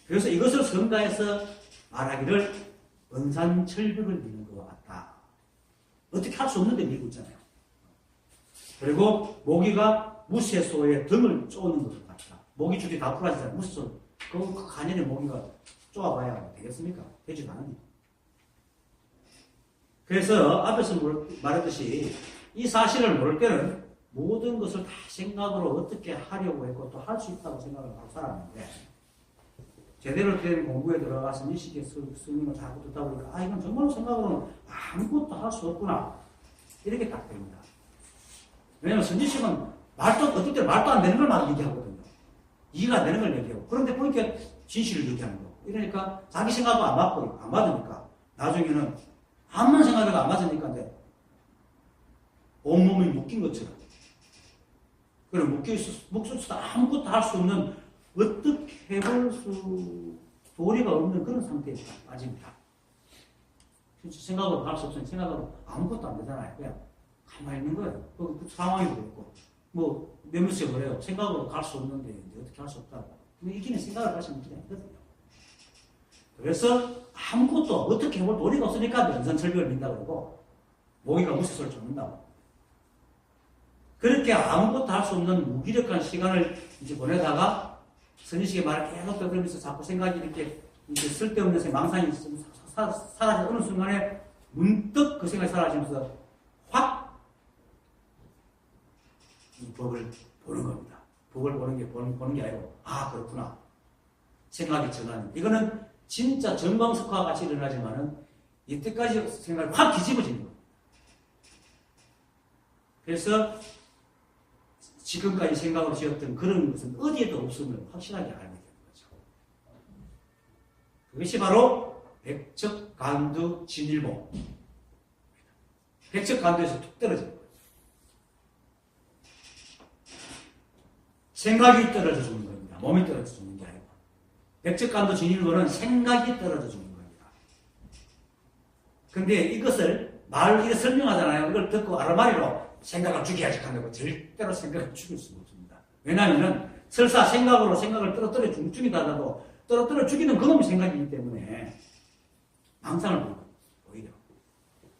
그래서 이것을 성가에서 말하기를 은산철벽을 미는 것과 같다. 어떻게 할 수 없는데 밀고 있잖아요. 그리고 모기가 무쇠소에 등을 쪼는 것과 같다. 모기 줄이 다 풀어지잖아요. 무쇠소. 그 간연에 모기가 쪼아봐야 되겠습니까? 되지도 않으니까. 그래서 앞에서 말했듯이 이 사실을 모를 때는 모든 것을 다 생각으로 어떻게 하려고 했고 또 할 수 있다고 생각을 하고 살았는데 제대로 된 공부에 들어가서 미식의 스님을 자꾸 듣다 보니까 아 이건 정말로 생각으로는 아무것도 할 수 없구나 이렇게 딱 됩니다. 왜냐하면 선지식은 말도 어떨 때 말도 안 되는 걸 막 얘기하거든요. 이해가 안 되는 걸 얘기하고 그런데 보니까 진실을 얘기하는 거고 이러니까 자기 생각도 안 맞고 안 맞으니까 나중에는 아무런 생각도 안 맞으니까 이제 온몸이 묶인 것처럼 그럼 묶여있어서 아무것도 할 수 없는 어떻게 해볼 도리가 없는 그런 상태에 빠집니다. 생각으로 할 수 없으니 생각으로 아무것도 안 되잖아요. 그냥 가만히 있는 거예요. 그 상황이 그렇고 뭐 몇몇 세 그래요. 생각으로 갈 수 없는데 이제 어떻게 할 수 없다고. 이기는 생각을 하시면 그냥 되거든요. 그래서 아무것도 어떻게 해볼 도리가 없으니까 연산철벽을 민다 그러고 모기가 무쇠소를 쫓는다고. 그렇게 아무것도 할 수 없는 무기력한 시간을 이제 보내다가 선지식의 말을 계속 떠들면서 자꾸 생각이 이렇게 쓸데없는 망상이 사라지는 어느 순간에 문득 그 생각이 사라지면서 확 이 법을 보는 겁니다. 법을 보는 게 아니고 아 그렇구나. 생각이 전환. 이거는 진짜 정광석화와 같이 일어나지만은 이때까지 생각이 확 뒤집어지는 겁니다. 그래서 지금까지 생각으로 지었던 그런 것은 어디에도 없음을 확실하게 알게 되는 거죠. 그것이 바로 백척간두 진일보. 백척간두에서 툭 떨어지는 거예요. 생각이 떨어져 주는 겁니다. 몸이 떨어져 주는 게 아니고. 백척간두 진일보는 생각이 떨어져 주는 겁니다. 근데 이것을 말로 이렇게 설명하잖아요. 이걸 듣고 아르마리로 생각을 죽여야지 한다고 절대로 생각을 죽일 수가 없습니다. 왜냐하면 설사 생각으로 생각을 떨어뜨려 죽이다 하더라도 떨어뜨려 죽이는 그놈의 생각이기 때문에 망상을 보는 거예요. 오히려.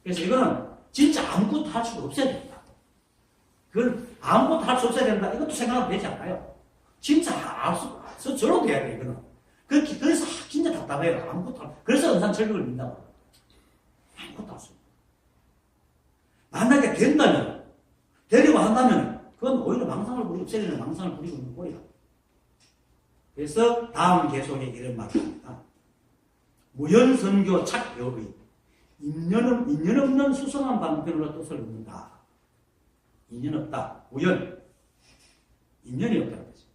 그래서 이거는 진짜 아무것도 할 수가 없어야 된다. 그걸 아무것도 할 수 없어야 된다. 이것도 생각은 되지 않아요. 진짜 저로 돼야 돼, 이거는. 그래서 진짜 답답해요. 아무것도 할 그래서 은상철벽을 민다고. 아무것도 할 수 없어요. 만약에 된다면, 되려고 한다면, 그건 오히려 망상을 부리고, 없애려는 망상을 부리고 있는 꼴이야. 그래서 다음 계속에 이런 말을 합니다. 무연선교 착여의 인연 없는 수성한 방편으로 뜻을 얻는다. 인연 없다. 무연. 인연이 없다는 거죠.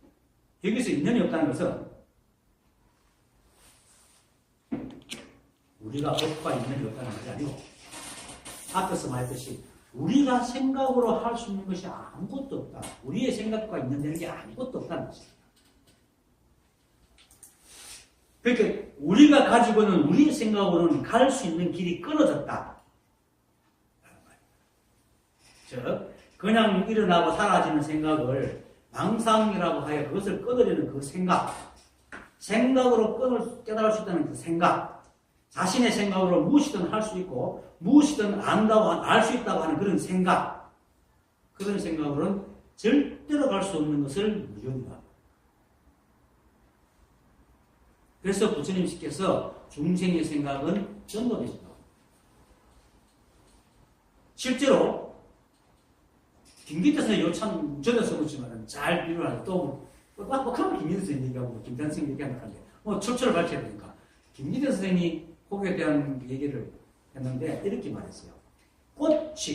여기서 인연이 없다는 것은 우리가 법과 인연이 없다는 것이 아니고 앞에서 말했듯이 우리가 생각으로 할 수 있는 것이 아무것도 없다. 우리의 생각과 인연되는 게 아무것도 없다는 것입니다. 그러니까 우리가 가지고는 우리의 생각으로는 갈 수 있는 길이 끊어졌다. 즉 그냥 일어나고 사라지는 생각을 망상이라고 하여 그것을 끊으려는 그 생각으로 깨달을 수 있다는 그 생각, 자신의 생각으로 무엇이든 할 수 있고 무엇이든 알 수 있다고 하는 그런 그런 생각으로는 절대로 갈 수 없는 것을 무연이다. 그래서 부처님께서 중생의 생각은 전도되신다. 실제로 김기태선생이 요참 전에 써보지만 잘 비유를 하죠. 또 그러면 김기태선생이 얘기하고 김단생 얘기하는데 출처를 밝혀야 되니까 김기태 선생이 호교에 대한 얘기를 했는데 이렇게 말했어요.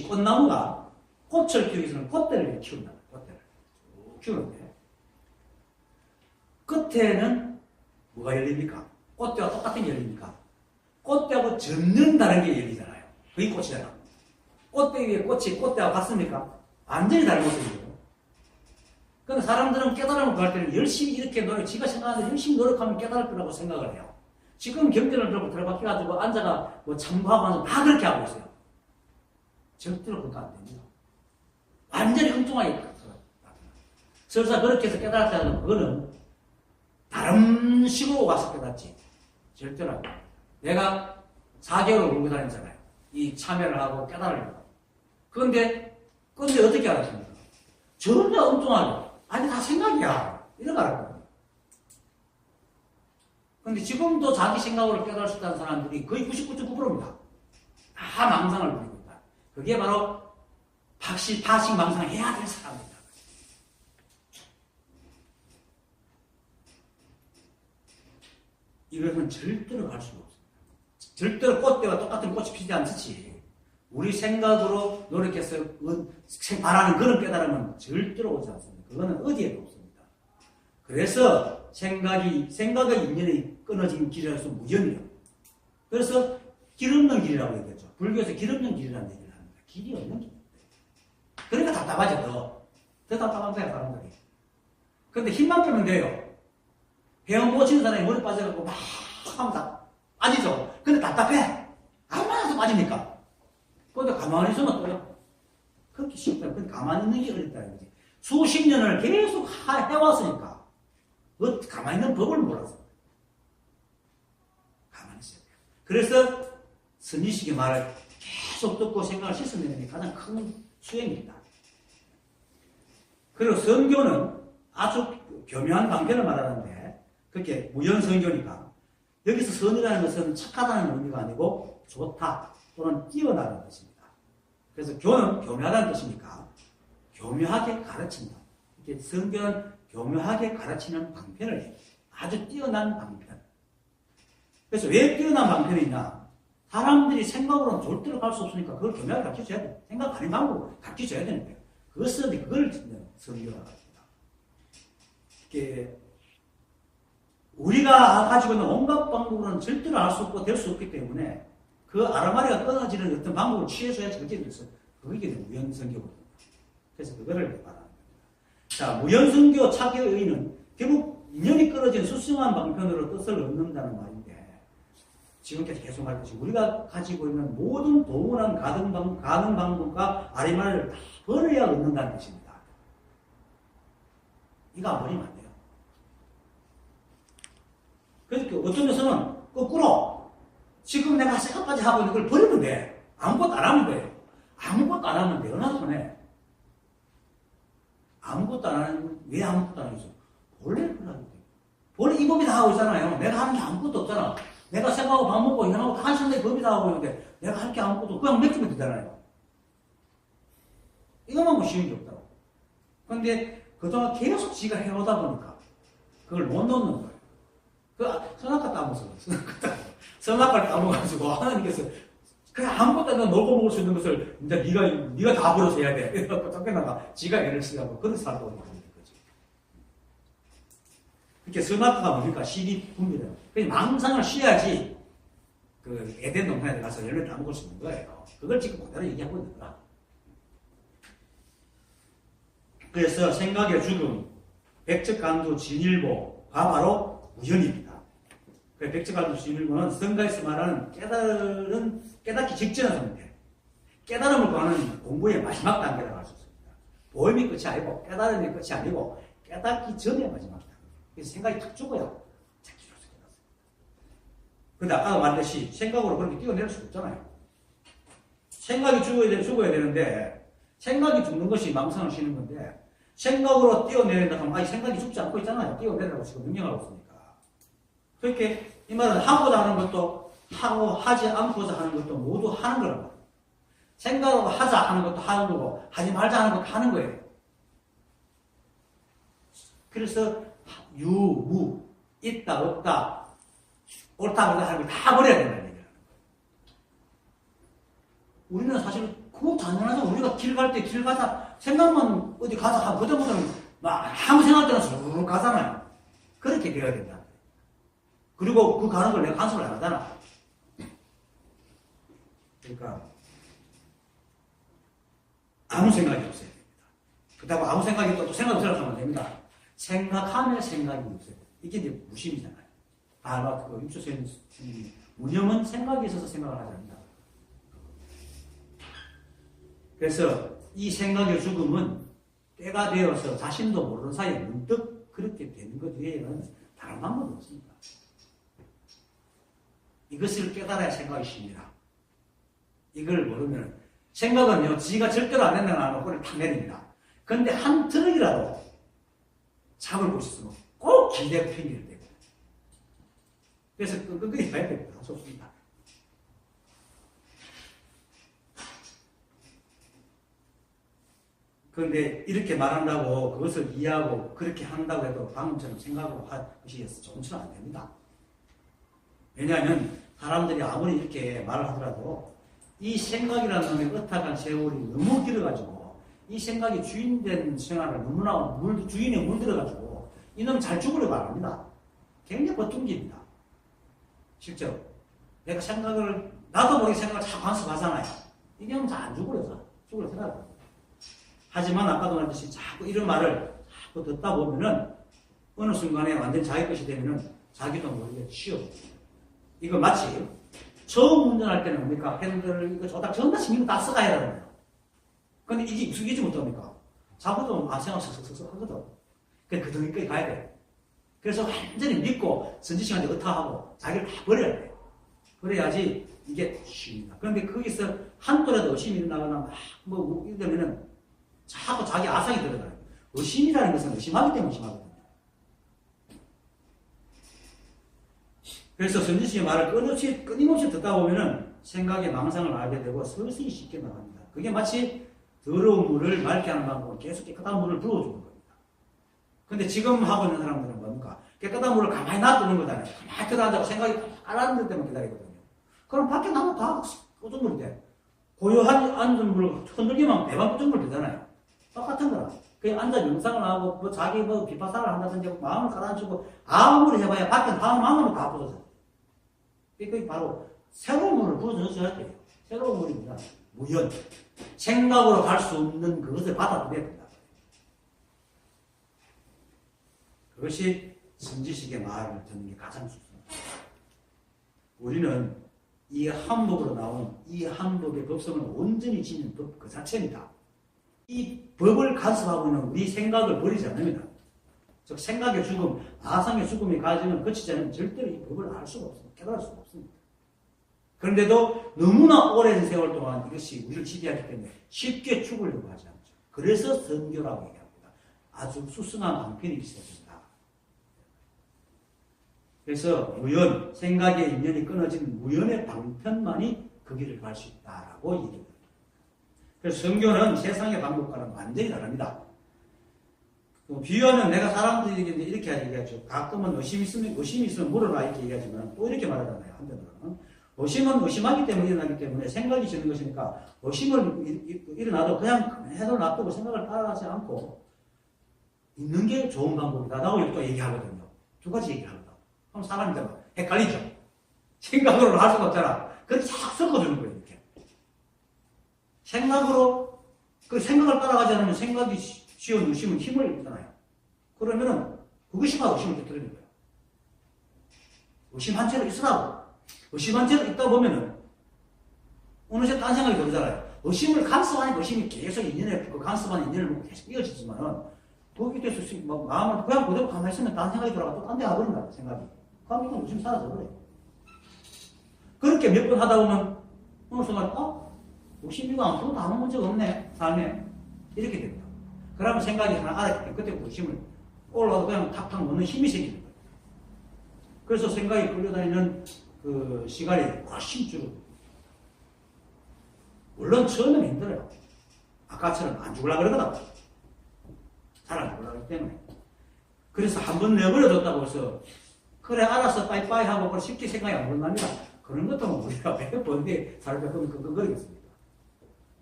꽃나무가 꽃을 키우기 위해서는 꽃대를 키운다. 꽃대를 키우는데 끝에는 뭐가 열립니까? 꽃대와 똑같은 게 열립니까? 꽃대하고 전혀 다른 게 열리잖아요. 그게 꽃이잖아. 꽃대 위에 꽃이 꽃대와 같습니까? 완전히 다른 모습이에요. 그런데 사람들은 깨달음을 구할 때는 열심히 이렇게 지가 생각하는데 열심히 노력하면 깨달을 거라고 생각을 해요. 지금 경전을 들고 들어박혀가지고 앉아가 참고하고 하면서 다 그렇게 하고 있어요. 절대로 그렇게 안 됩니다. 완전히 엉뚱하게 설사 그렇게 해서 깨달았다는 그거는 다른 식으로 와서 깨닫지. 절대로 안 됩니다. 내가 4개월을 울고 다녔잖아요. 이 참여를 하고 깨달으려고. 그런데 어떻게 알았습니까? 전혀 엉뚱하게. 아니, 다 생각이야. 이렇게 알았거든요. 그런데 지금도 자기 생각으로 깨달을 수 있다는 사람들이 거의 99.9%입니다. 다 망상을 부리고 있다. 그게 바로 파식 망상을 해야 될 사람입니다. 이것은 절대로 갈 수가 없습니다. 절대로 꽃대와 똑같은 꽃이 피지 않듯이 우리 생각으로 노력해서 바라는 그런 깨달음은 절대로 오지 않습니다. 그거는 어디에도 없습니다. 그래서 생각의 인연이 끊어진 길이라서 무연이요. 그래서 길 없는 길이라고 얘기했죠. 불교에서 길 없는 길이라는 얘기를 합니다. 길이 없는 길. 그러니까 답답하죠. 더 답답한 거야, 사람들이. 그런데 힘만 빼면 돼요. 배운 못 치는 사람이 머리 빠져갖고 막 하면 다 빠지죠. 근데 답답해. 얼마나 더 빠집니까? 그런데 가만히 있으면 또요. 그렇게 쉽다. 근데 가만히 있는 게 어렵다는 거지. 수십 년을 계속 해왔으니까. 가만히 있는 법을 몰라서. 가만히 있어야 돼요. 그래서 선지식의 말을 계속 듣고 생각을 씻어내는 게 가장 큰 수행입니다. 그리고 선교는 아주 교묘한 방편을 말하는데 그렇게 무연선교니까 여기서 선이라는 것은 착하다는 의미가 아니고 좋다 또는 뛰어나는 뜻입니다. 그래서 교는 교묘하다는 뜻이니까 교묘하게 가르친다. 이렇게 선교는 교묘하게 가르치는 방편을 해요. 아주 뛰어난 방편. 그래서 왜 뛰어난 방편이냐? 사람들이 생각으로는 절대로 갈 수 없으니까 그걸 교묘하게 가르쳐줘야 돼. 생각 아닌 방법으로 가르쳐줘야 되는데 그걸 선교라고 합니다. 이렇게 우리가 가지고 있는 온갖 방법으로는 절대로 알 수 없고 될 수 없기 때문에 그 아르마리가 끊어지는 어떤 방법을 취해줘야지 그게 돼서 그게 무연선교거든요. 그래서 그거를 말하는 겁니다. 자, 무연선교 차기의 의의는 결국 인연이 끊어진 수승한 방편으로 뜻을 얻는다는 말인데 지금까지 계속 말했듯이 우리가 가지고 있는 모든 동원한 가능 방법과 아리말을 다 버려야 얻는다는 것입니다. 이거 안 버리면 안 돼요. 그러니까 어떤 데서는 거꾸로 지금 내가 생각까지 하고 있는 걸 버리면 돼. 아무것도 안 하면 돼요. 아무것도 안 하면 돼. 얼마나 편해. 아무것도 안 하는, 왜 아무것도 안 하겠어? 본래 그러는데. 본래 이 법이 다 하고 있잖아요. 내가 하는 게 아무것도 없잖아. 내가 생각하고 밥 먹고 일하고 다 하시는데 법이 다 하고 있는데 내가 할 게 아무것도 없고 그냥 맡기면 되잖아요. 이것만 뭐 쉬운 게 없다고. 그런데 그동안 계속 지가 해오다 보니까 그걸 못 놓는 거예요. 그 선악과 따먹었어요. 선악과를 따먹어가지고 하나님께서 그냥 아무것도 안 놀고 먹을 수 있는 것을 이제 네가 다 벌어서 해야 돼. 이래갖고 쫓겨나가 지가 애를 쓰라고 그런 살고 있는 거지. 이렇게 선악과가 뭡니까? 시비 분비래요. 그래서 망상을 쉬어야지 그 에덴 동산에 가서 열매를 따먹을 수 있는 거예요. 그걸 지금 그대로 얘기하고 있는 거야. 그래서 생각의 죽음, 백척간두 진일보가 바로 우연입니다. 백척간두 진일보는 성가에서 말하는 깨닫기 직전의 상태. 깨달음을 구하는 공부의 마지막 단계라고 할 수 있습니다. 보험이 끝이 아니고 깨달음이 끝이 아니고 깨닫기 전의 마지막 단계. 그래서 생각이 탁 죽어야 자기로서 깨닫습니다. 그런데 아까 말했듯이 생각으로 그렇게 뛰어낼 수 없잖아요. 생각이 죽어야 되는데 생각이 죽는 것이 망상을 쉬는 건데 생각으로 뛰어내린다 하면 생각이 죽지 않고 있잖아요. 뛰어내리라고 지금 명령하고 있으니까. 그렇게 이 말은 하고자 하는 것도 하고 하지 않고자 하는 것도 모두 하는 거라고. 생각으로 하자 하는 것도 하는 거고 하지 말자 하는 것도 하는 거예요. 그래서 유, 무, 있다, 없다, 옳다, 그르다 하는 걸 다 버려야 된다는 얘기를 하는 거예요. 우리는 사실 그거 당연하죠. 우리가 길 갈 때 길 가다 생각만 어디 가서 하고 그때부터는 막 아무 생각 때는 쑥 가잖아요. 그렇게 되어야 된다. 그리고 그 가는 걸 내가 간섭을 안 하잖아. 그러니까 아무 생각이 없어야 됩니다. 그렇다고 아무 생각이 또 생각 없으라고 하면 됩니다. 생각하면 생각이 없어야 됩니다. 이게 이제 무심이잖아요. 그 육조선 무념은 생각이 있어서 생각을 하지 않는다. 그래서 이 생각의 죽음은 때가 되어서 자신도 모르는 사이에 문득 그렇게 되는 것 외에는 다른 방법이 없습니다. 이것을 깨달아야 생각이 쉽니다. 이걸 모르면 생각은요, 지가 절대로 안 된다는 안 꼬리를 탁 내립니다. 그런데 한 트럭이라도 잡을 곳이 있으면 꼭 기대 편의를 내고. 그래서 끝까지 봐야 됩니다. 좋습니다. 그런데 이렇게 말한다고 그것을 이해하고 그렇게 한다고 해도 방금처럼 생각으로 할 것이 조금처럼 안 됩니다. 왜냐하면 사람들이 아무리 이렇게 말을 하더라도 이 생각이라는 놈의 어탁한 세월이 너무 길어가지고 이 생각이 주인된 생활을 너무나 주인에 물들어가지고 이놈 잘 죽으려고 안 합니다. 굉장히 보통기입니다. 실제로. 내가 생각을 나도 모르게 생각을 자꾸 간섭하잖아요. 이게 하면 잘 안 죽으려서 생각합니다. 하지만 아까도 말했듯이 자꾸 이런 말을 자꾸 듣다 보면은 어느 순간에 완전 자기 것이 되면은 자기도 모르게 쉬어집니다. 이거 마치 처음 운전할 때는 뭡니까? 핸들 이거 저다 전다 신경 다 써가야 되는 거예요. 근데 이게 익숙해지지 못합니까? 자꾸도 생각 슥슥슥 하거든. 그 등기까지 가야 돼. 그래서 완전히 믿고 선지식한테 의탁하고 자기를 다 버려야 돼. 그래야지 이게 쉽니다. 그런데 거기서 한도라도 의심이 일어나거나 이러면은 자꾸 자기 아상이 들어가요. 의심이라는 것은 의심하기 때문에 의심하거든요. 그래서 선지식의 말을 끊임없이 듣다 보면은 생각의 망상을 알게 되고 서서히 쉽게 나갑니다. 그게 마치 더러운 물을 맑게 하는 방법으로 계속 깨끗한 물을 부어주는 겁니다. 근데 지금 하고 있는 사람들은 뭡니까? 깨끗한 물을 가만히 놔두는 거잖아요. 가만히 들어앉아서 생각이 알았는 때만 기다리거든요. 그럼 밖에 나면 다 꾸준물이 돼. 고요한 앉은 물을 흔들기만 배만 꾸준물 되잖아요. 똑같은 거라. 그냥 앉아 명상을 하고, 자기 비파사를 한다든지, 마음을 가라앉히고, 아무리 해봐야 밖에 마음으로 다 부서져요. 그게 바로 새로운 물을 부어줘야 돼요. 새로운 물입니다. 무연. 생각으로 갈 수 없는 그것을 받아들여야 된다. 그것이 선지식의 말을 듣는 게 가장 좋습니다. 우리는 이 한법으로 나온 이 한법의 법성을 온전히 지닌 법 그 자체입니다. 이 법을 간섭하고 있는 우리 생각을 버리지 않습니다. 즉 생각의 죽음, 아상의 죽음이 가지는 거치지 않으면 절대로 이 법을 알 수가 없습니다. 깨달을 수가 없습니다. 그런데도 너무나 오랜 세월 동안 이것이 우리를 지배하기 때문에 쉽게 죽으려고 하지 않죠. 그래서 선교라고 얘기합니다. 아주 수승한 방편이 있어야 된다. 그래서 무연, 생각의 인연이 끊어진 무연의 방편만이 그 길을 갈 수 있다라고 얘기합니다. 그래서 선교는 세상의 방법과는 완전히 다릅니다. 비유하면 내가 사람들에게 이렇게 얘기하죠. 가끔은 의심이 있으면 물어라 이렇게 얘기하지만 또 이렇게 말하잖아요. 한편으로는. 의심은 의심하기 때문에 일어나기 때문에 생각이 드는 것이니까 의심을 일어나도 그냥 해도 놔두고 생각을 따라가지 않고 있는 게 좋은 방법이다. 라고 또 얘기하거든요. 두 가지 얘기하거든. 그럼 사람들 헷갈리죠. 생각으로 할 수가 없잖아. 그래서 싹 섞어주는 거예요. 이렇게. 생각으로 그 생각을 따라가지 않으면 생각이 쉬운 의심은 힘을 잃잖아요. 그러면은 그것이 바로 의심을 깨뜨리는 거예요. 의심 한 채로 있으라고. 의심 한 채로 있다 보면은 어느새 딴 생각이 들잖아요. 의심을 간섭하니까 의심이 계속 그 간섭하는 인연을 먹고 계속 이어지지만은 거기에 대해서 마음을 그냥 그대로 가만히 있으면 딴 생각이 들어가 또 딴 데 가버린다 생각이. 그럼 이건 의심이 사라져버려요. 그렇게 몇 번 하다 보면 어느 순간 의심이가 아무것도 아무 문제가 없네 삶에 이렇게 됩니다. 그러면 생각이 하나 알았기 때문에 그때부터 의심을 올라가도 그냥 탁탁 놓는 힘이 생기는 거예요. 그래서 생각이 끌려다니는 그 시간이 훨씬 줄어요. 물론 처음에는 힘들어요. 아까처럼 안 죽으려고 그러거든. 잘 안 죽으려고 하기 때문에. 그래서 한 번 내버려뒀다고 해서 그래 알았어 빠이빠이 하고 쉽게 생각이 안 걸립니다. 그런 것도 우리가 몇 번에 잘 뵙으면 그거겠습니다.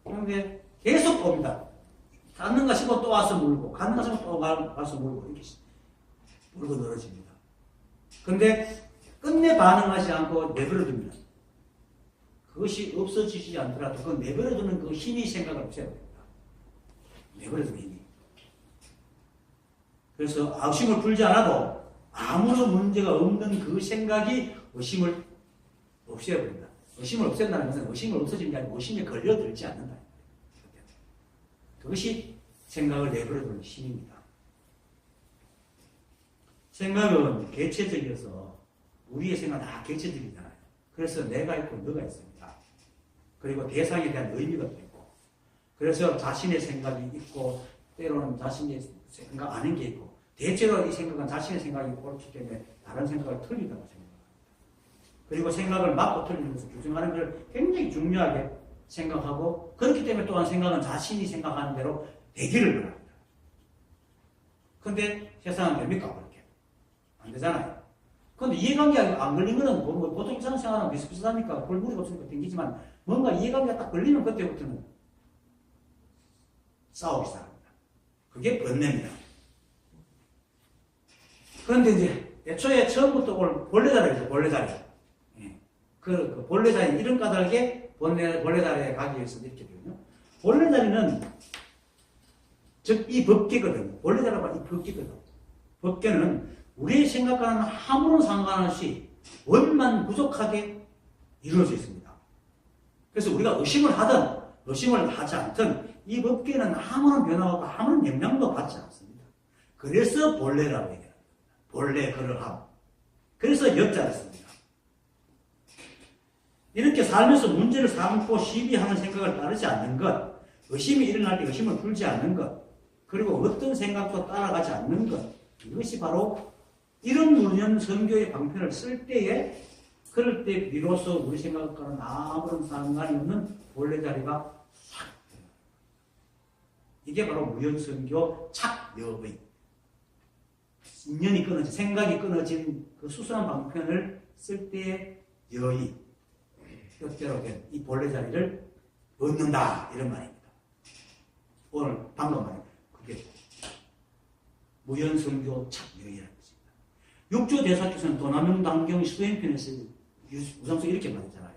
그런데 계속 옵니다. 갔는가 싶어 또 와서 물고 갔는가 싶어 또 와서 물고 이렇게 물고 늘어집니다. 그런데 끝내 반응하지 않고 내버려둡니다. 그것이 없어지지 않더라도 그 내버려두는 그 힘이 생각을 없애야 됩니다. 내버려두는 힘이. 그래서 의심을 풀지 않아도 아무런 문제가 없는 그 생각이 의심을 없애야 됩니다. 의심을 없앤다는 것은 의심을 없어지는 게 아니고 의심에 걸려들지 않는다. 그것이 생각을 내버려두는 힘입니다. 생각은 개체적이어서 우리의 생각은 다 개체적이잖아요. 그래서 내가 있고 너가 있습니다. 그리고 대상에 대한 의미가 있고 그래서 자신의 생각이 있고 때로는 자신의 생각 아닌 게 있고 대체로 이 생각은 자신의 생각이 옳기 때문에 다른 생각을 틀리다고 생각합니다. 그리고 생각을 맞고 틀리는 것을 규정하는 걸 굉장히 중요하게 생각하고 그렇기 때문에 또한 생각은 자신이 생각하는 대로 되기를 바랍니다. 그런데 세상은 됩니까? 그렇게? 안 되잖아요. 그런데 이해관계가 안 걸리면은 보통 일상생활은 비슷비슷하니까 볼 무리가 없으니까 댕기지만 뭔가 이해관계가 딱 걸리면 그때부터는 싸우기 시작합니다. 그게 번뇌입니다. 그런데 이제 애초에 처음부터 올 본래자리죠. 본래자리. 예. 그 본래자리 이름 까닭에 본래자리에 가기 위해서 이렇게 되거든요. 본래자리는 즉 이 법계거든요. 본래자리가 이 법계거든요. 법계는 우리의 생각과는 아무런 상관없이 원만 부족하게 이루어져 있습니다. 그래서 우리가 의심을 하든 의심을 하지 않든 이 법계는 아무런 변화가 없고 아무런 영향도 받지 않습니다. 그래서 본래라고 얘기합니다. 본래 그러함. 그래서 여자를 씁니다. 이렇게 살면서 문제를 삼고 시비하는 생각을 따르지 않는 것, 의심이 일어날 때 의심을 풀지 않는 것, 그리고 어떤 생각도 따라가지 않는 것, 이것이 바로 이런 무념 선교의 방편을 쓸 때에 그럴 때 비로소 우리 생각과는 아무런 상관이 없는 본래 자리가 싹 이게 바로 무연선교 착여의 인연이 끊어진 생각이 끊어진 그 수수한 방편을 쓸 때의 여의 뜻대로 된 이 본래 자리를 얻는다 이런 말입니다. 오늘 방금 말한 그게 무연선교 착여의라는 것입니다. 육조대사께서는 도남용당경 수행편에서 우상서 이렇게 말했잖아요.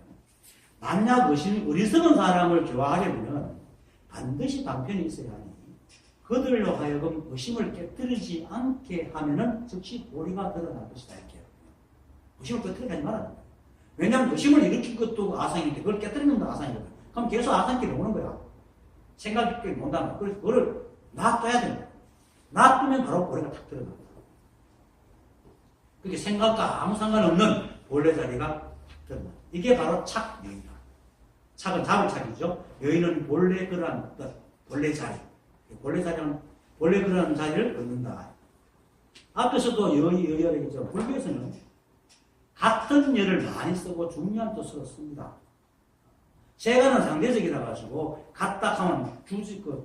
만약 어리석은 사람을 교화하려면 반드시 방편이 있어야 하니 그들로 하여금 의심을 깨뜨리지 않게 하면은 즉시 도리가 드러날 것이다 이렇게. 의심을 깨뜨리지 하지 말아야 된다. 왜냐하면 의심을 일으킨 것도 아상인데 그걸 깨뜨리는 것도 아상이거든. 그럼 계속 아상끼리 오는 거야. 생각이 온다면. 그래서 그거를 놔둬야 된다. 놔두면 바로 고래가 탁 들어간다. 그게 생각과 아무 상관없는 본래 자리가 드러나. 이게 바로 착여인이다. 착은 잡을 착이죠. 여인은 본래 그러한 뜻, 본래 자리. 본래 자리는 본래 그러한 자리를 얻는다. 앞에서도 여의, 여열이죠. 불교에서는 같은 열을 많이 쓰고 중요한 뜻으로 씁니다. 세가는 상대적이라 가지고 같다 하면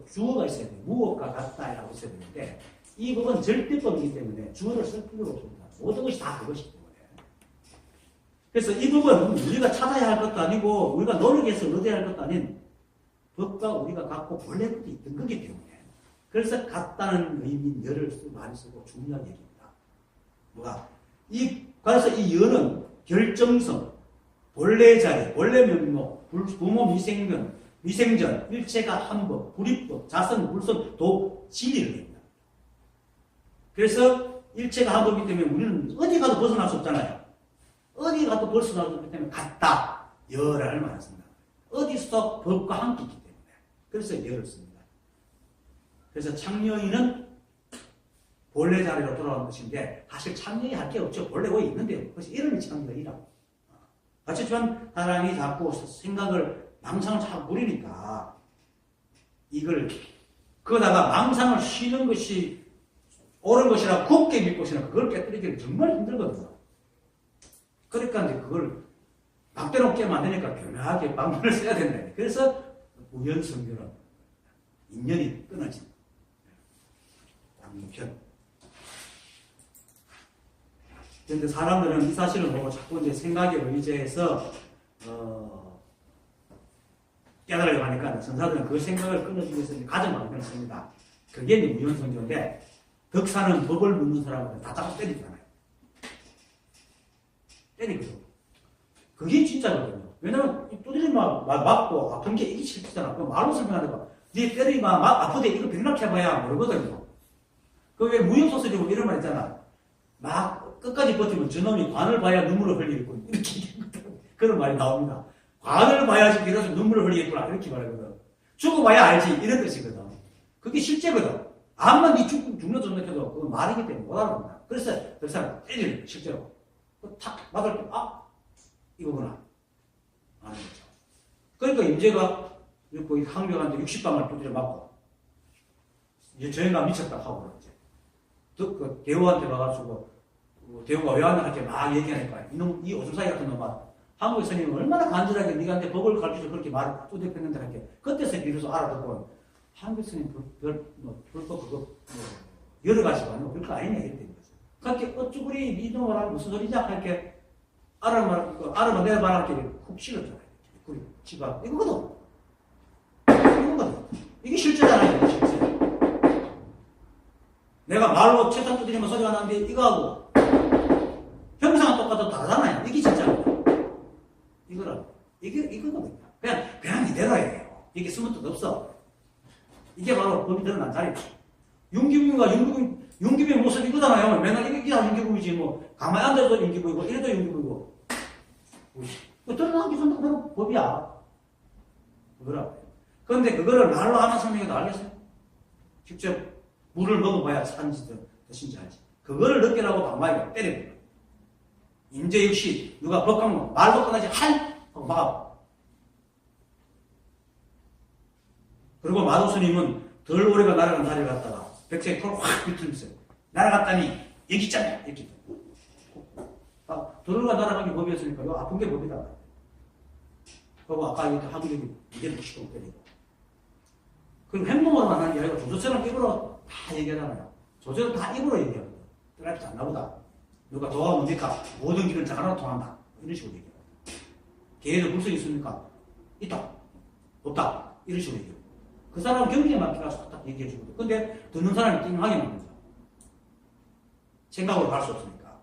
주어가 있어야 돼요. 무엇과 같다라고 있어야 되는데 이 법은 절대법이기 때문에 주어를 쓸 필요가 없습니다. 모든 것이 다 그것이기 때문에. 그래서 이 법은 우리가 찾아야 할 것도 아니고 우리가 노력해서 얻어야 할 것도 아닌 법과 우리가 갖고 본래 것도 있던 거기 때문에 그래서 같다는 의미인 열을 많이 쓰고 중요한 얘기입니다. 뭐가? 그래서 이 열은 결정성, 본래 자리, 본래 면목, 부모 미생전, 일체가 한법, 불입법, 자선, 불선, 도, 진리를 냅니다. 그래서 일체가 한법이기 때문에 우리는 어디 가도 벗어날 수 없잖아요. 어디 가도 벗어날 수 없기 때문에 같다, 열을 많이 씁니다. 어디서도 법과 함께 있기 때문에. 그래서 열을 씁니다. 그래서 창여인은 본래 자리로 돌아오는 것인데 사실 창여이 할 게 없죠. 본래 왜 있는데요. 그래서 이름이 창여이라고. 어쨌든 사람이 자꾸 생각을 망상을 자꾸 부리니까 이걸 그러다가 망상을 쉬는 것이 옳은 것이라 굳게 믿고 있으면 그걸 깨뜨리기는 정말 힘들거든요. 그러니까 이제 그걸 막대로 깨면 안 되니까 교묘하게 방법을 써야 된다. 그래서 우연성교는 인연이 끊어진 양편. 그런데 사람들은 이 사실을 보고 자꾸 이제 생각에 의지해서 깨달으려고 하니까 전사들은 그 생각을 끊어주기 위해서 가정 방편을 씁니다. 그게 이제 무연성교인데 덕사는 법을 묻는 사람은 다 잡고 때리잖아요. 때리거든. 그게 진짜거든요. 왜냐면 두드리 맞고 아픈 게 이게 실제잖아. 그럼 말로 설명하다가 네 때리면 아프대 이거 백락해봐야 모르거든요. 그 왜 무용소설이고 이런 말 있잖아. 막 끝까지 버티면 저놈이 관을 봐야 눈물을 흘리겠군. 이렇게 그런 말이 나옵니다. 관을 봐야지 비로소 눈물을 흘리겠구나. 이렇게 말하거든. 죽어봐야 알지. 이런 뜻이거든. 그게 실제거든. 암만 니 죽는 좀 해도 그건 말이기 때문에 못 알아본다. 그래서 그 사람 때리는 실제로. 탁 맞을 때 이거구나. 아는 거죠. 그러니까 임재가 거의 항명한테 60방을 두드려 맞고 이제 저희가 미쳤다 하고 이제 그 대우한테 가가지고 대우가 외환한테 막 얘기하니까 이놈 이 오줌사기 같은 놈아 한국의 스님은 얼마나 간절하게 네가 법을 가르쳐서 그렇게 말을 두드렸는데 할게 그때서 비로소 알아듣고 한국의 스님 불법 그거 여러 가지가 아니고 그럴 거 아니냐 이랬던 거죠. 그렇게 어쭈구리 이놈을 하면 무슨 소리냐 할게 알아만 내가 말할 게 훅 실었잖아요. 그리고 지가 이거거든. 이게 실제잖아요. 실제. 내가 말로 최선 두드리면 소리가 나는데 이거하고 형상은 똑같아도 다르잖아요. 이게 진짜거든. 이거거든요. 그냥 이대로 해요. 이게 스무 뜻 없어. 이게 바로 법이 드러난 자리다. 윤기부의 모습 이거잖아요. 맨날 이게 윤기부이지 뭐 가만히 앉아도 윤기부이고 이래도 윤기부이고 드러난 게 전부 바로 법이야. 그거라고. 그런데 그거를 말로 하는 성명에도 알겠어요? 직접 물을 먹어봐야 산지 뜻인지 알지. 그거를 느끼라고 방망이가 때려요. 임재 역시 누가 법강문 말도 끝나지 하고 막아. 그리고 마도스님은 덜 오래가 날아간 다리를 갖다가 백성이 털을 확 비틀면서 날아갔다니 여기 있잖아요. 이렇게. 덜 오래가 날아가기 법이었으니까 이거 아픈 게 법이다. 그리고 아까 이렇게 하기력이 이게도 시끄럽고 때리고. 그리고 행동으로만 하는 게 아니고 조조처럼 입으로 다 얘기하잖아요. 조조는 다 입으로 얘기하거든. 뜨랍지 않나 보다. 누가 도와 뭡니까? 모든 길은 자가로 통한다. 이런 식으로 얘기해요. 계획에 불성이 있습니까? 있다. 없다. 이런 식으로 얘기해요. 그 사람은 경기에 맡겨서 딱 얘기해 주거든. 근데 듣는 사람이 띵하게 만든 거죠. 생각으로 갈 수 없으니까.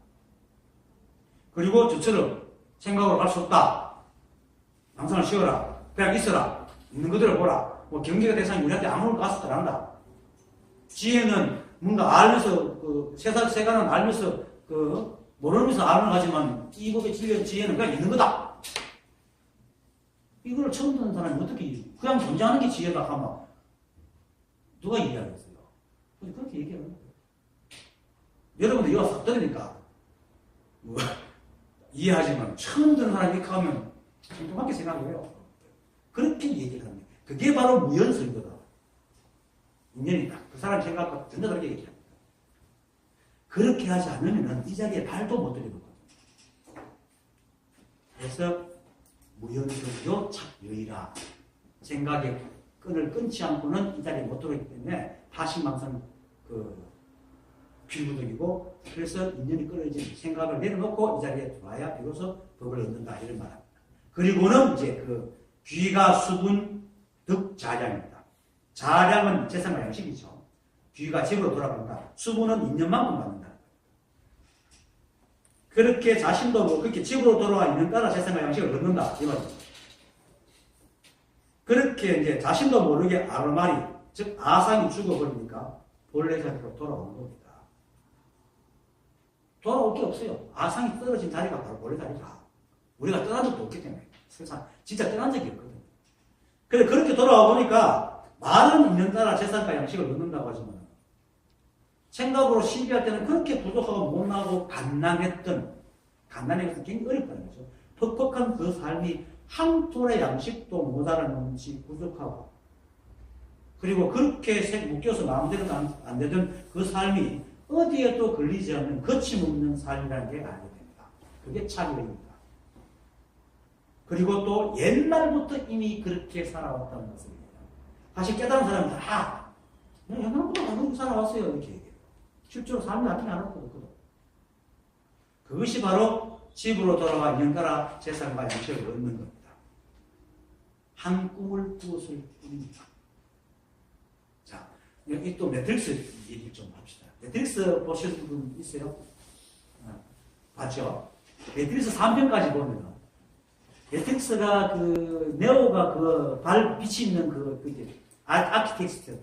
그리고 저처럼 생각으로 갈 수 없다. 망상을 쉬어라. 그냥 있어라. 있는 그대로 보라. 뭐 경계가 대상이 우리한테 아무런 가서 들어간다. 지혜는 뭔가 알면서 세간은 알면서 모르면서 알은 하지만 이 법의 지혜는 그냥 있는 거다. 이걸 처음 듣는 사람이 어떻게 그냥 존재하는 게 지혜다 하면 누가 이해하겠어요? 그렇게 얘기하는 거예요. 여러분들 이거 싹 들으니까 뭐, 이해하지만 처음 듣는 사람이 이렇게 하면 뚱뚱하게 생각해요. 그렇게 얘기를 하는 거예요. 그게 바로 무연설이거든. 인연이다. 그 사람 생각과 전혀 다르게 얘기합니다. 그렇게 하지 않으면 이 자리에 발도 못 들이거든요. 그래서 무연설이요 착여이라. 생각의 끈을 끊지 않고는 이 자리에 못 들어오기 때문에 파신망상 빌부득이고, 그래서 인연이 끊어진 생각을 내려놓고 이 자리에 들어와야 비로소 법을 얻는다 이런 말합니다. 그리고는 이제 그 귀가 수분 득자량입니다. 자량은 재산과 양식이죠. 귀가 집으로 돌아간다. 수분은 인연만큼 받는다. 그렇게 자신도 뭐 그렇게 집으로 돌아와 인연 따라 재산과 양식을 얻는다 이 말이죠. 그렇게 이제 자신도 모르게 아르마리, 즉 아상이 죽어버리니까 본래 자리로 돌아오는 겁니다. 돌아올 게 없어요. 아상이 떨어진 자리가 바로 본래 자리다. 우리가 떠난 적도 없기 때문에. 세상 진짜 떠난 적이 없거든요. 그래 그렇게 돌아와 보니까 많은 인연 따라 재산과 양식을 얻는다고 하지만 생각으로 신비할 때는 그렇게 부족하고 못나고 갓난했던 것은 굉장히 어렵다는 거죠. 퍽퍽한 그 삶이 한 톨의 양식도 모자라는 것이 부족하고, 그리고 그렇게 묶여서 마음대로 안 되던 그 삶이 어디에도 걸리지 않는 거침없는 삶이라는 게 알게 됩니다. 그게 차별입니다. 그리고 또 옛날부터 이미 그렇게 살아왔다는 것입니다. 사실 깨달은 사람은 다 옛날부터 다 그렇게 살아왔어요 이렇게 얘기해요. 실제로 삶이 나쁘지 않았거든요. 그것이 바로 집으로 돌아와 인연 따라 재산과 양식을 얻는 겁니다. 한 꿈을 꾸었을 뿐입니다. 자, 여기 또 매트릭스 얘기 좀 합시다. 매트릭스 보신 분 있어요? 봤죠? 매트릭스 3편까지 보면 매트릭스가 그 네오가 그 발 빛이 있는 그 아키텍스트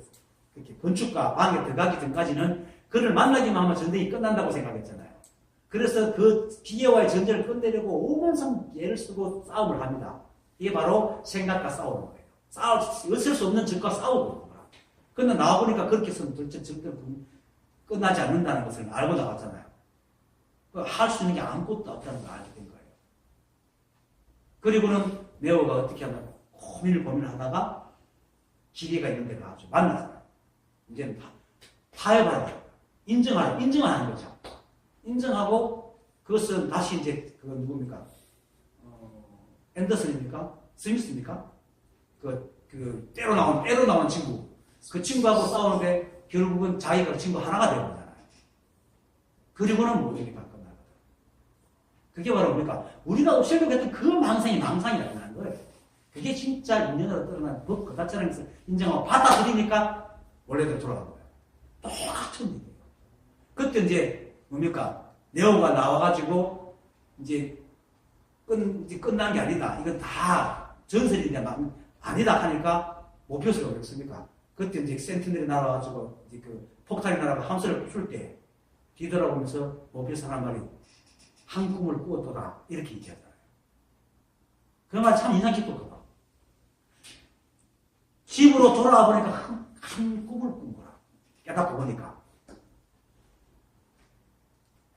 그렇게 건축가 방에 들어가기 전까지는 그를 만나기만 하면 전쟁이 끝난다고 생각했잖아요. 그래서 그 기계와의 전쟁을 끝내려고 오만상 예를 쓰고 싸움을 합니다. 이게 바로 생각과 싸우는 거예요. 어쩔 수 없는 적과 싸우고 있는 거야. 그런데 나와보니까 그렇게 해서는 절대 끝나지 않는다는 것을 알고 나왔잖아요. 할 수 있는 게 아무것도 없다는 걸 알게 된 거예요. 그리고는 네오가 어떻게 하나 고민을 하다가 기계가 있는 데 가서 만나잖아요. 이제는 타협하라. 인정하는 거죠. 인정하고 그것은 다시 이제 그건 누굽니까? 앤더슨입니까? 스미스입니까? 그 때로 나온 친구. 그 친구하고 싸우는데 결국은 자기가 그 친구 하나가 되어버리잖아요. 그리고는 모든 다 끝나거든. 그게 바로 우리가 없애려고 했던 그 망상이라는 거예요. 그게 진짜 인연으로 떠난 법 그 자체라는 것을 인정하고 받아들이니까 원래대로 돌아간 거예요. 똑같은 일이에요. 그때 이제 네오가 나와가지고 이제 끝난 게 아니다. 이건 다 전설인데 아니다 하니까 모피우스가 어렵습니까? 그때 이제 센티넬이 날아와가지고 이제 그 폭탄이 날아가 함선을 풀 때 뒤돌아보면서 모피우스 하는 말이 한 꿈을 꾸었더라 이렇게 얘기하잖아요. 그 말 참 인상 깊었거든. 집으로 돌아와 보니까 한 꿈을 꾼 거라. 깨닫고 보니까.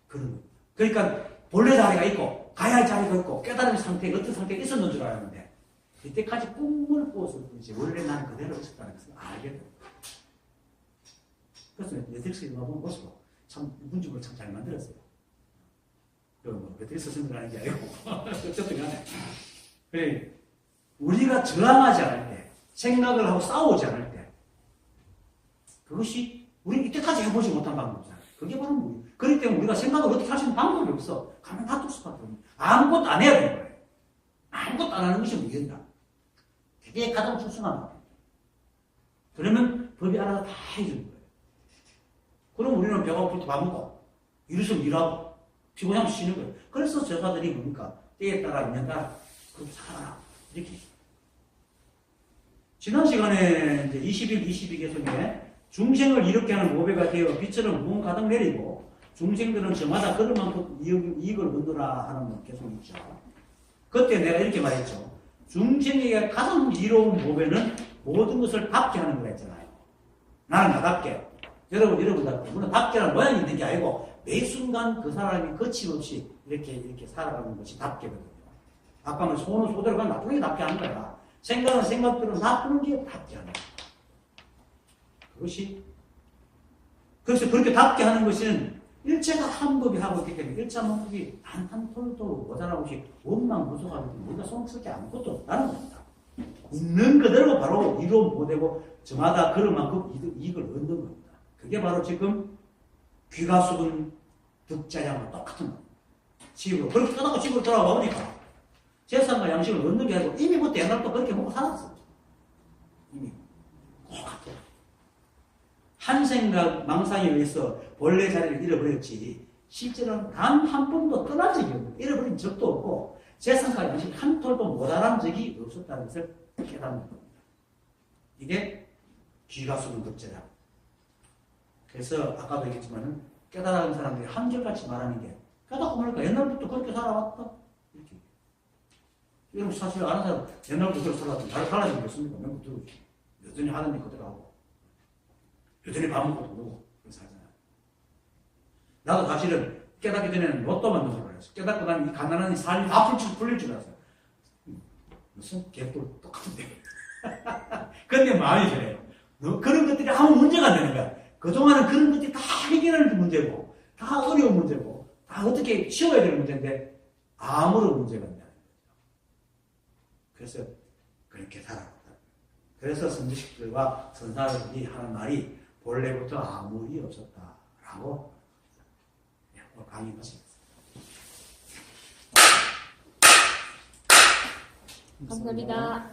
그런 겁니다. 그러니까 본래 자리가 있고 가야 할 자리가 있고 깨달은 상태에 어떤 상태에 있었는 줄 알았는데 그때까지 꿈을 꾸었을 뿐이지 원래 나는 그대로 있었다는 것을 알게 됩니다. 그래서 매트릭스 영화 보면 보시고 참 문집을 참 잘 만들었어요. 매트릭스 선물하는 게 아니고 어쨌든 간에 그래 우리가 저항하지 않을 때 생각을 하고 싸우지 않을 때 그것이 우리 이때까지 해보지 못한 방법이잖아요. 그게 바로 무의. 그렇기 때문에 우리가 생각을 어떻게 할 수 있는 방법이 없어. 가만 놔둘 수밖에 없는. 아무것도 안 해야 되는 거예요. 아무것도 안 하는 것이 무의다. 그게 가장 출중한 거예요. 그러면 법이 하나가 다 해주는 거예요. 그럼 우리는 배가 고플 때 밥 먹고 일하면 일하고 피곤하면 쉬는 거예요. 그래서 제사들이 뭡니까? 때에 따라 인연 따라 그렇게 살아라. 이렇게. 지난 시간에 이제 21, 22개성에 중생을 이렇게 하는 모배가 되어 빛처럼 무언 가득 내리고 중생들은 저마다 그런 만큼 이익을 얻느라 하는 건 계속 있죠. 그때 내가 이렇게 말했죠. 중생에게 가장 이로운 법에는 모든 것을 답게 하는 거라 했잖아요. 나는 나답게. 여러분답게. 물론 답게란 모양이 있는 게 아니고 매 순간 그 사람이 거침없이 이렇게 살아가는 것이 답게거든요. 아까 뭐 손은 소대로 가면 나쁘게 답게 하는 거야. 생각은 생각대로 나쁘는 게 답게 하는 거야. 그래서 그렇게 답게 하는 것은 일체가 한 법이 하고 있기 때문에 일체만법이 단 한 톨도 모자라고 없이 원망무소하고 우리가 송쓸 게 아무것도 없다는 겁니다. 있는 그대로 바로 이로운 보되고 저마다 그런 만큼 이익을 얻는 겁니다. 그게 바로 지금 귀가 숙은 득자양과 똑같은 겁니다. 집으로 그렇게 떠나고 집으로 돌아와 보니까 재산과 양식을 얻는 게 아니고 이미 뭐 옛날부터 그렇게 먹고 살았어. 이미 똑같아요. 한 생각 망상에 의해서 본래 자리를 잃어버렸지 실제로는 단 한 번도 떠난 적이 없고 잃어버린 적도 없고 재산과 양식 한 톨도 모자란 적이 없었다는 것을 깨닫는 겁니다. 이게 귀가 숙은 득자양. 그래서 아까도 얘기했지만 깨달은 사람들이 한결같이 말하는 게 깨닫고 보니까 옛날부터 그렇게 살아왔다. 이렇게. 여러분 사실 아는 사람 옛날부터 그렇게 살아왔다. 잘 달라진 게 없습니까? 명부 들어오지. 여전히 하는 일 그대로 하고 여전히 밥 먹고 놀고 그렇게 살잖아요. 나도 사실은 깨닫기 전에는 로또 만든 줄 알았어. 깨닫고 나면 이 가난한 삶이 다 풀릴 줄 알았어요. 무슨 개뿔 똑같은데. 근데 마음이 저래요. 그런 것들이 아무 문제가 안 되는 거야. 그동안은 그런 것들이 다 해결할 문제고, 다 어려운 문제고, 다 어떻게 치워야 되는 문제인데, 아무런 문제가 없다는 거죠. 그래서 그렇게 살아왔다. 그래서 선지식들과 선사들이 하는 말이 본래부터 아무 일이 없었다라고 강의한 것입니다. 감사합니다.